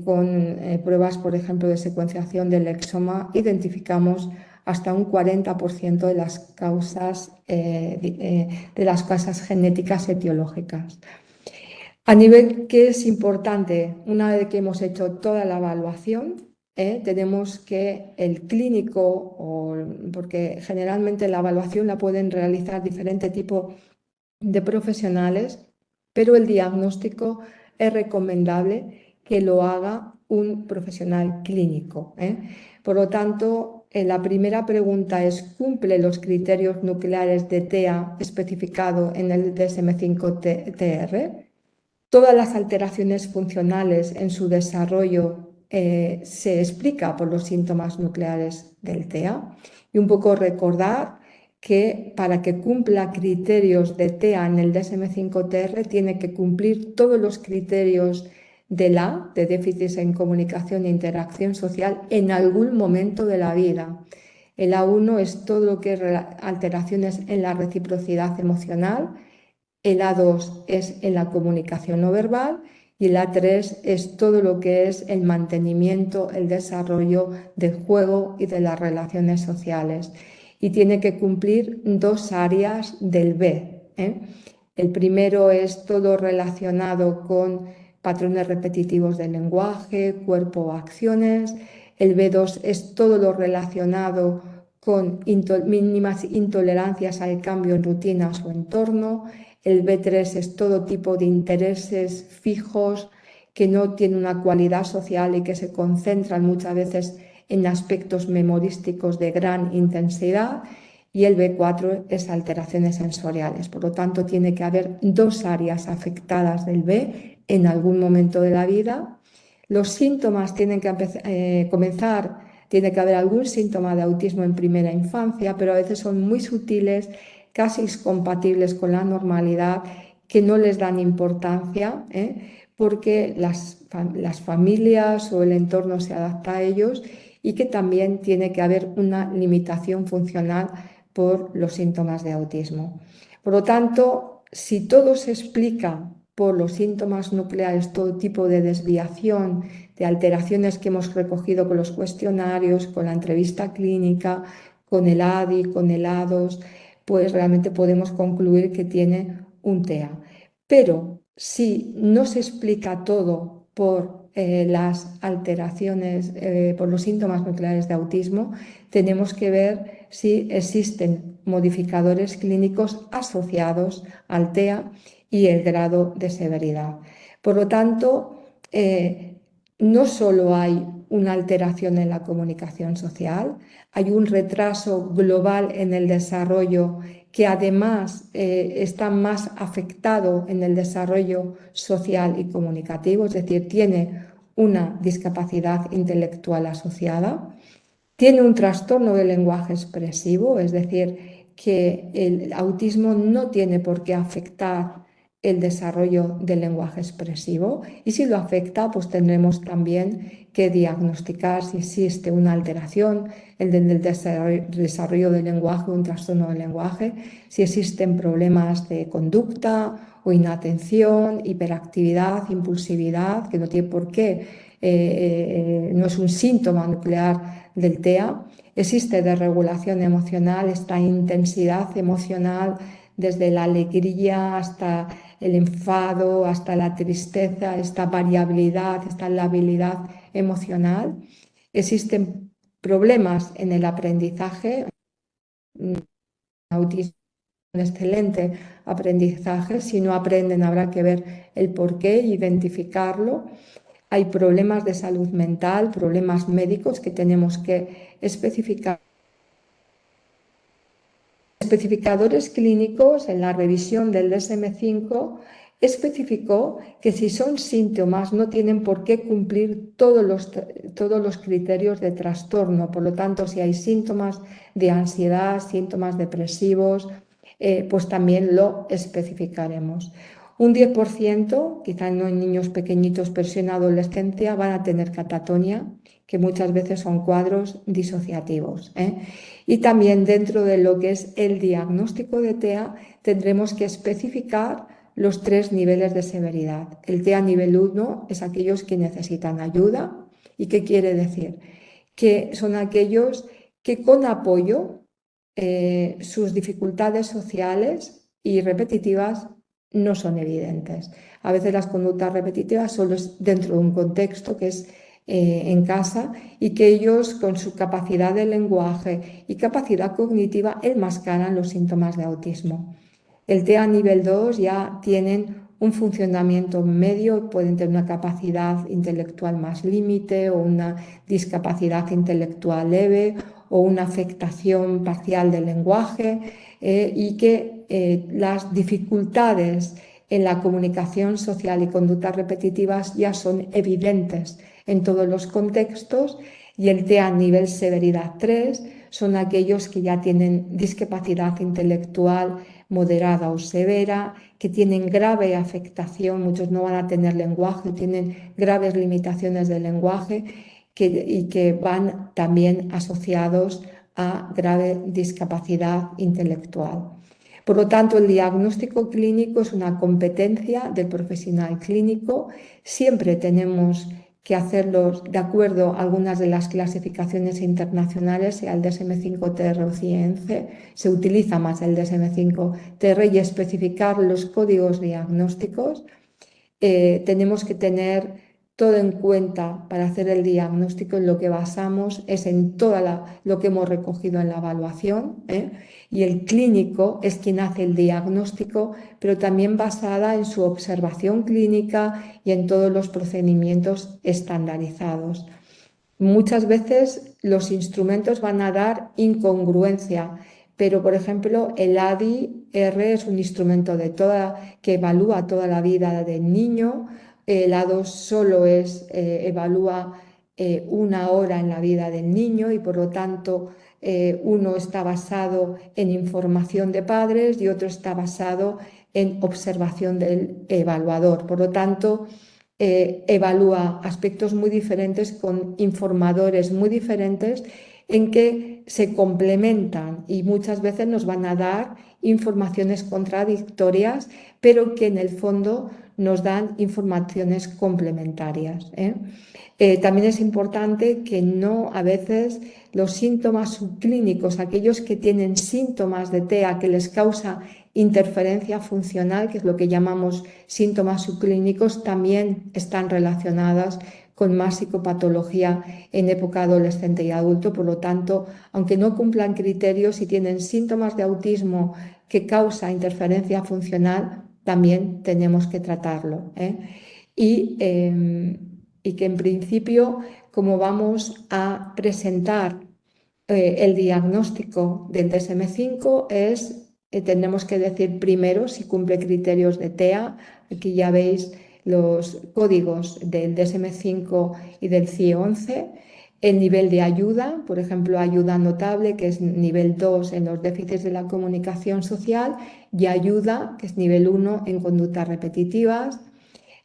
con pruebas, por ejemplo, de secuenciación del exoma, identificamos hasta un 40% de las causas genéticas etiológicas. A nivel que es importante, una vez que hemos hecho toda la evaluación, tenemos que el clínico, porque generalmente la evaluación la pueden realizar diferentes tipos de profesionales, pero el diagnóstico es recomendable que lo haga un profesional clínico. Por lo tanto, la primera pregunta es: ¿cumple los criterios nucleares de TEA especificado en el DSM-5-TR? Todas las alteraciones funcionales en su desarrollo se explica por los síntomas nucleares del TEA. Y un poco recordar que para que cumpla criterios de TEA en el DSM-5-TR tiene que cumplir todos los criterios de déficits en comunicación e interacción social en algún momento de la vida. El A1 es todo lo que es alteraciones en la reciprocidad emocional, el A2 es en la comunicación no verbal y el A3 es todo lo que es el mantenimiento, el desarrollo del juego y de las relaciones sociales. Y tiene que cumplir dos áreas del B. El primero es todo relacionado con patrones repetitivos del lenguaje, cuerpo o acciones. El B2 es todo lo relacionado con mínimas intolerancias al cambio en rutinas o entorno. El B3 es todo tipo de intereses fijos que no tienen una cualidad social y que se concentran muchas veces en aspectos memorísticos de gran intensidad. Y el B4 es alteraciones sensoriales. Por lo tanto, tiene que haber dos áreas afectadas del B en algún momento de la vida. Los síntomas tienen que comenzar, tiene que haber algún síntoma de autismo en primera infancia, pero a veces son muy sutiles, casi compatibles con la normalidad, que no les dan importancia, porque las familias o el entorno se adapta a ellos, y que también tiene que haber una limitación funcional por los síntomas de autismo. Por lo tanto, si todo se explica por los síntomas nucleares, todo tipo de desviación, de alteraciones que hemos recogido con los cuestionarios, con la entrevista clínica, con el ADI, con el A2, pues realmente podemos concluir que tiene un TEA. Pero si no se explica todo por las alteraciones, por los síntomas nucleares de autismo, tenemos que ver si existen modificadores clínicos asociados al TEA y el grado de severidad. Por lo tanto, no solo hay una alteración en la comunicación social, hay un retraso global en el desarrollo que además está más afectado en el desarrollo social y comunicativo, es decir, tiene una discapacidad intelectual asociada, tiene un trastorno del lenguaje expresivo, es decir, que el autismo no tiene por qué afectar el desarrollo del lenguaje expresivo, y si lo afecta, pues tendremos también que diagnosticar si existe una alteración en el desarrollo del lenguaje, un trastorno del lenguaje, si existen problemas de conducta o inatención, hiperactividad, impulsividad, que no tiene por qué, no es un síntoma nuclear del TEA. Existe desregulación emocional, esta intensidad emocional desde la alegría hasta el enfado, hasta la tristeza, esta variabilidad, esta labilidad emocional. Existen problemas en el aprendizaje, autismo, un excelente aprendizaje. Si no aprenden, habrá que ver el por qué, identificarlo. Hay problemas de salud mental, problemas médicos que tenemos que especificar. Especificadores clínicos en la revisión del DSM-5 especificó que si son síntomas no tienen por qué cumplir todos los criterios de trastorno. Por lo tanto, si hay síntomas de ansiedad, síntomas depresivos, pues también lo especificaremos. Un 10%, quizá no en niños pequeñitos, pero sí en adolescencia, van a tener catatonia, que muchas veces son cuadros disociativos, ¿eh? Y también dentro de lo que es el diagnóstico de TEA tendremos que especificar los 3 niveles de severidad. El TEA nivel 1 es aquellos que necesitan ayuda. ¿Y qué quiere decir? Que son aquellos que con apoyo sus dificultades sociales y repetitivas no son evidentes. A veces las conductas repetitivas solo es dentro de un contexto que es en casa, y que ellos con su capacidad de lenguaje y capacidad cognitiva enmascaran los síntomas de autismo. El TEA nivel 2 ya tienen un funcionamiento medio, pueden tener una capacidad intelectual más límite o una discapacidad intelectual leve o una afectación parcial del lenguaje, y que las dificultades en la comunicación social y conductas repetitivas ya son evidentes en todos los contextos. Y el TEA nivel severidad 3 son aquellos que ya tienen discapacidad intelectual moderada o severa, que tienen grave afectación, muchos no van a tener lenguaje, tienen graves limitaciones del lenguaje, y que van también asociados a grave discapacidad intelectual. Por lo tanto, el diagnóstico clínico es una competencia del profesional clínico. Siempre tenemos que hacerlo de acuerdo a algunas de las clasificaciones internacionales, sea el DSM-5-TR o CIE-11. Se utiliza más el DSM-5-TR, y especificar los códigos diagnósticos. Tenemos que tener todo en cuenta para hacer el diagnóstico. En lo que basamos es en todo lo que hemos recogido en la evaluación, y el clínico es quien hace el diagnóstico, pero también basada en su observación clínica y en todos los procedimientos estandarizados. Muchas veces los instrumentos van a dar incongruencia, pero por ejemplo el ADI-R es un instrumento que evalúa toda la vida del niño. El A2 solo evalúa 1 hora en la vida del niño, y por lo tanto uno está basado en información de padres y otro está basado en observación del evaluador. Por lo tanto, evalúa aspectos muy diferentes con informadores muy diferentes, en que se complementan y muchas veces nos van a dar informaciones contradictorias, pero que en el fondo nos dan informaciones complementarias, ¿eh? También es importante que no, a veces los síntomas subclínicos, aquellos que tienen síntomas de TEA que les causa interferencia funcional, que es lo que llamamos síntomas subclínicos, también están relacionadas con más psicopatología en época adolescente y adulto. Por lo tanto, aunque no cumplan criterios, y tienen síntomas de autismo que causa interferencia funcional, también tenemos que tratarlo, ¿eh? Y que en principio, como vamos a presentar el diagnóstico del DSM-5, tenemos que decir primero si cumple criterios de TEA. Aquí ya veis los códigos del DSM-5 y del CIE-11. El nivel de ayuda, por ejemplo, ayuda notable, que es nivel 2 en los déficits de la comunicación social, y ayuda, que es nivel 1 en conductas repetitivas.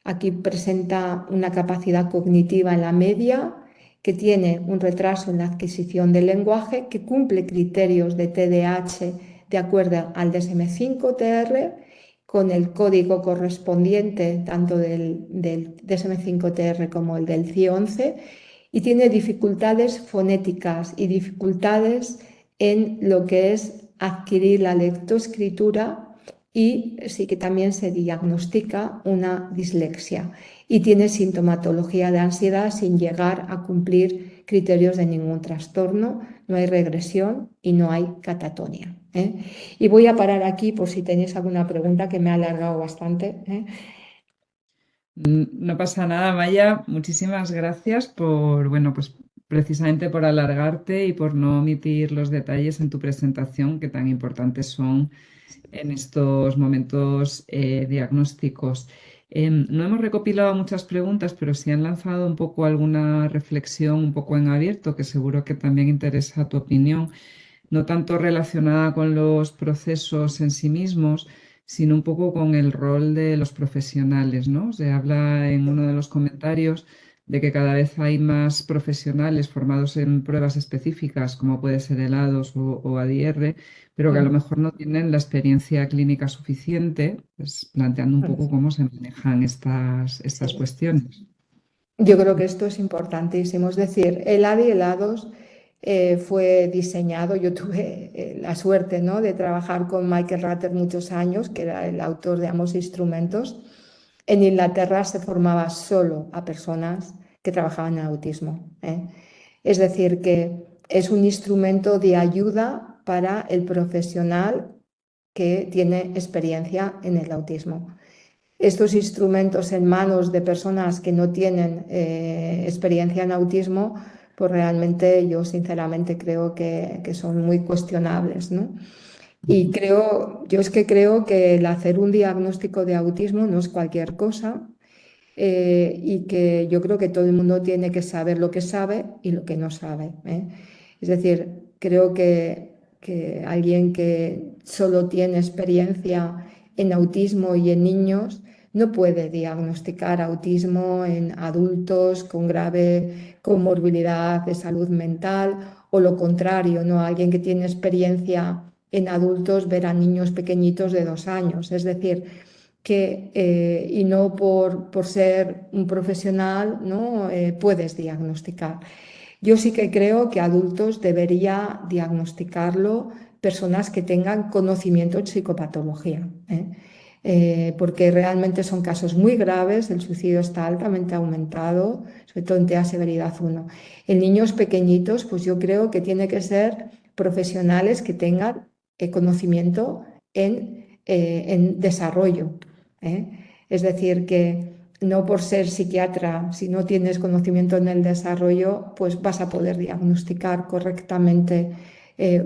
Aquí presenta una capacidad cognitiva en la media, que tiene un retraso en la adquisición del lenguaje, que cumple criterios de TDAH de acuerdo al DSM-5-TR, con el código correspondiente tanto del DSM-5-TR como el del CIE-11, y tiene dificultades fonéticas y dificultades en lo que es adquirir la lectoescritura, y sí que también se diagnostica una dislexia, y tiene sintomatología de ansiedad sin llegar a cumplir criterios de ningún trastorno. No hay regresión y no hay catatonia, ¿eh? Y voy a parar aquí por si tenéis alguna pregunta, que me ha alargado bastante, ¿eh? No pasa nada, Maya. Muchísimas gracias por, bueno, pues precisamente por alargarte y por no omitir los detalles en tu presentación, que tan importantes son en estos momentos diagnósticos. No hemos recopilado muchas preguntas, pero sí han lanzado un poco alguna reflexión un poco en abierto, que seguro que también interesa tu opinión. no tanto relacionada con los procesos en sí mismos, sino un poco con el rol de los profesionales, ¿no? Se habla en uno de los comentarios de que cada vez hay más profesionales formados en pruebas específicas, como puede ser ELADOS o ADR, pero que a lo mejor no tienen la experiencia clínica suficiente, pues planteando un poco cómo se manejan estas Sí. cuestiones. Yo creo que esto es importantísimo. Es decir, el ADI helados fue diseñado, yo tuve la suerte, ¿no?, de trabajar con Michael Rutter muchos años, que era el autor de ambos instrumentos. En Inglaterra se formaba solo a personas que trabajaban en autismo, ¿eh? Es decir, que es un instrumento de ayuda para el profesional que tiene experiencia en el autismo. Estos instrumentos en manos de personas que no tienen experiencia en autismo, pues realmente yo sinceramente creo que son muy cuestionables, ¿no? Y yo es que creo que el hacer un diagnóstico de autismo no es cualquier cosa, y que yo creo que todo el mundo tiene que saber lo que sabe y lo que no sabe, ¿eh? Es decir, creo que alguien que solo tiene experiencia en autismo y en niños no puede diagnosticar autismo en adultos con grave comorbilidad de salud mental, o lo contrario, ¿no? Alguien que tiene experiencia en adultos ver a niños pequeñitos de 2 años. Es decir, y no por ser un profesional, ¿no?, puedes diagnosticar. Yo sí que creo que adultos debería diagnosticarlo personas que tengan conocimiento en psicopatología, ¿eh? Porque realmente son casos muy graves, el suicidio está altamente aumentado, sobre todo en TEA severidad 1. En niños pequeñitos, pues yo creo que tiene que ser profesionales que tengan conocimiento en desarrollo, ¿eh? Es decir, que no por ser psiquiatra, si no tienes conocimiento en el desarrollo, pues vas a poder diagnosticar correctamente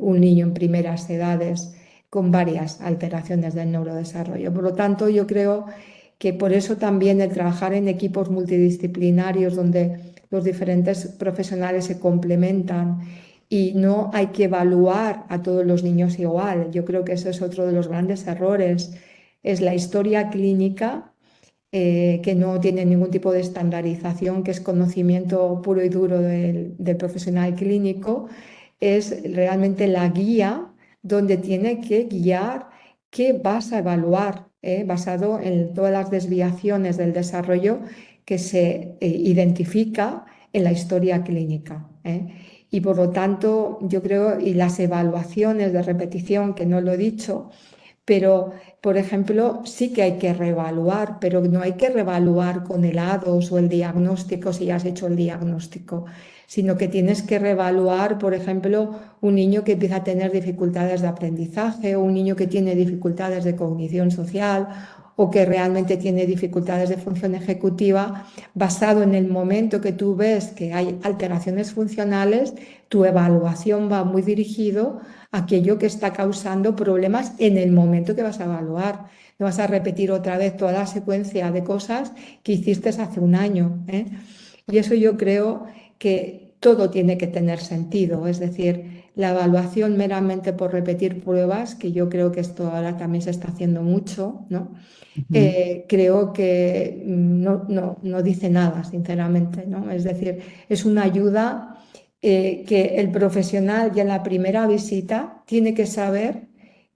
un niño en primeras edades con varias alteraciones del neurodesarrollo. Por lo tanto, yo creo que por eso también el trabajar en equipos multidisciplinarios donde los diferentes profesionales se complementan y no hay que evaluar a todos los niños igual. Yo creo que eso es otro de los grandes errores. Es la historia clínica, que no tiene ningún tipo de estandarización, que es conocimiento puro y duro del profesional clínico, es realmente la guía donde tiene que guiar qué vas a evaluar, basado en todas las desviaciones del desarrollo que se identifica en la historia clínica, ¿eh? Y por lo tanto, yo creo, y las evaluaciones de repetición, que no lo he dicho, pero, por ejemplo, sí que hay que reevaluar, pero no hay que reevaluar con el HADOS o el diagnóstico si ya has hecho el diagnóstico, sino que tienes que reevaluar, por ejemplo, un niño que empieza a tener dificultades de aprendizaje, o un niño que tiene dificultades de cognición social, o que realmente tiene dificultades de función ejecutiva. Basado en el momento que tú ves que hay alteraciones funcionales, tu evaluación va muy dirigido a aquello que está causando problemas en el momento que vas a evaluar. No vas a repetir otra vez toda la secuencia de cosas que hiciste hace un año, ¿eh? Y eso yo creo que todo tiene que tener sentido. Es decir, la evaluación meramente por repetir pruebas, que yo creo que esto ahora también se está haciendo mucho, ¿no? Creo que no dice nada, sinceramente, ¿no? Es decir, es una ayuda, que el profesional ya en la primera visita tiene que saber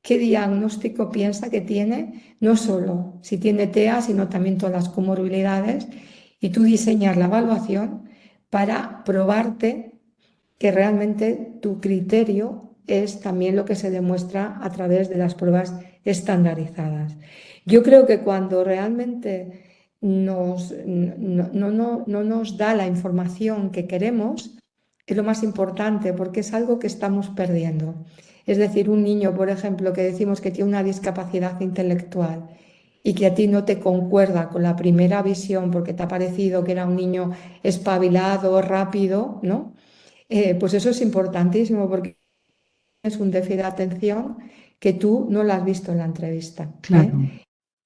qué diagnóstico piensa que tiene, no solo si tiene TEA, sino también todas las comorbilidades, y tú diseñar la evaluación para probarte que realmente tu criterio es también lo que se demuestra a través de las pruebas estandarizadas. Yo creo que cuando realmente no nos da la información que queremos, es lo más importante, porque es algo que estamos perdiendo. Es decir, un niño, por ejemplo, que decimos que tiene una discapacidad intelectual y que a ti no te concuerda con la primera visión porque te ha parecido que era un niño espabilado, rápido, ¿no? Pues eso es importantísimo, porque es un déficit de atención que tú no lo has visto en la entrevista, ¿eh? Claro.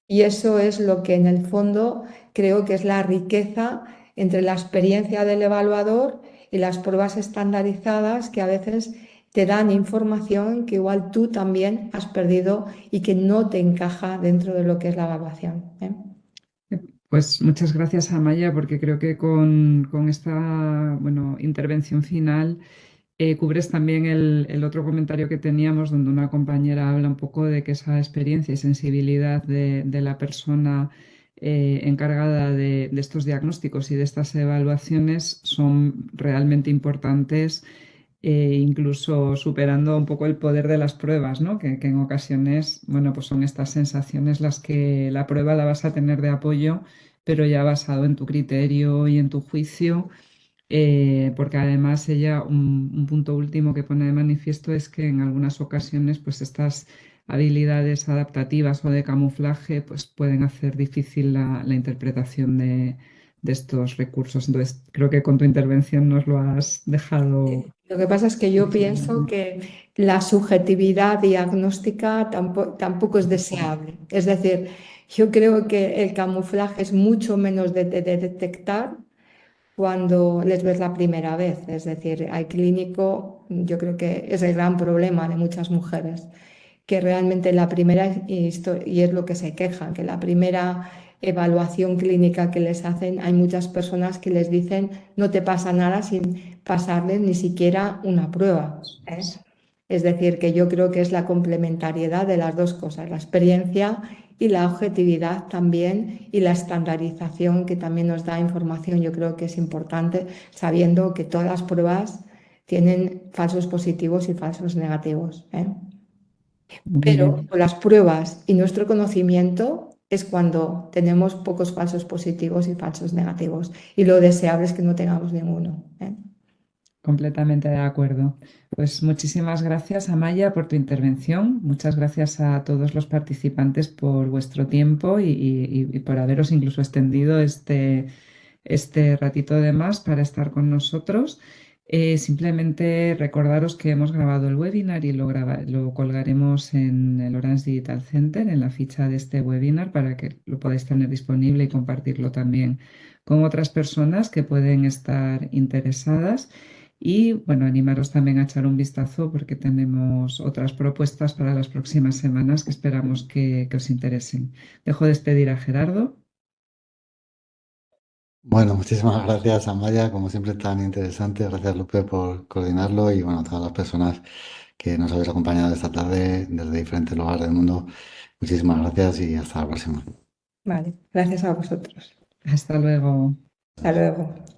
Y eso es lo que en el fondo creo que es la riqueza entre la experiencia del evaluador y las pruebas estandarizadas, que a veces te dan información que igual tú también has perdido y que no te encaja dentro de lo que es la evaluación, ¿eh? Pues muchas gracias, Amaya, porque creo que con esta, bueno, intervención final cubres también el otro comentario que teníamos, donde una compañera habla un poco de que esa experiencia y sensibilidad de la persona encargada de estos diagnósticos y de estas evaluaciones son realmente importantes, incluso superando un poco el poder de las pruebas, ¿no? Que en ocasiones, bueno, pues son estas sensaciones las que la prueba la vas a tener de apoyo, pero ya basado en tu criterio y en tu juicio, porque además ella, un punto último que pone de manifiesto es que en algunas ocasiones, pues estas habilidades adaptativas o de camuflaje, pues pueden hacer difícil la interpretación de estos recursos. Entonces, creo que con tu intervención nos lo has dejado. Lo que pasa es que yo pienso que la subjetividad diagnóstica tampoco es deseable. Es decir, yo creo que el camuflaje es mucho menos de detectar cuando les ves la primera vez. Es decir, hay clínico, yo creo que es el gran problema de muchas mujeres, que realmente la primera, y es lo que se quejan, que la primera evaluación clínica que les hacen, hay muchas personas que les dicen no te pasa nada sin pasarles ni siquiera una prueba, ¿eh? Es decir, que yo creo que es la complementariedad de las dos cosas, la experiencia y la objetividad también, y la estandarización que también nos da información. Yo creo que es importante, sabiendo que todas las pruebas tienen falsos positivos y falsos negativos, ¿eh? Muy Pero bien. con las pruebas y nuestro conocimiento es cuando tenemos pocos falsos positivos y falsos negativos. Y lo deseable es que no tengamos ninguno, ¿eh? Completamente de acuerdo. Pues muchísimas gracias, Amaya, por tu intervención. Muchas gracias a todos los participantes por vuestro tiempo y por haberos incluso extendido este ratito de más para estar con nosotros. Simplemente recordaros que hemos grabado el webinar y lo colgaremos en el Orange Digital Center, en la ficha de este webinar, para que lo podáis tener disponible y compartirlo también con otras personas que pueden estar interesadas. Y bueno, animaros también a echar un vistazo porque tenemos otras propuestas para las próximas semanas que esperamos que os interesen. Dejo despedir a Gerardo. Bueno, muchísimas gracias, Amaya, como siempre tan interesante. Gracias, Lupe, por coordinarlo y bueno, a todas las personas que nos habéis acompañado esta tarde desde diferentes lugares del mundo. Muchísimas gracias y hasta la próxima. Vale, gracias a vosotros. Hasta luego. Hasta luego.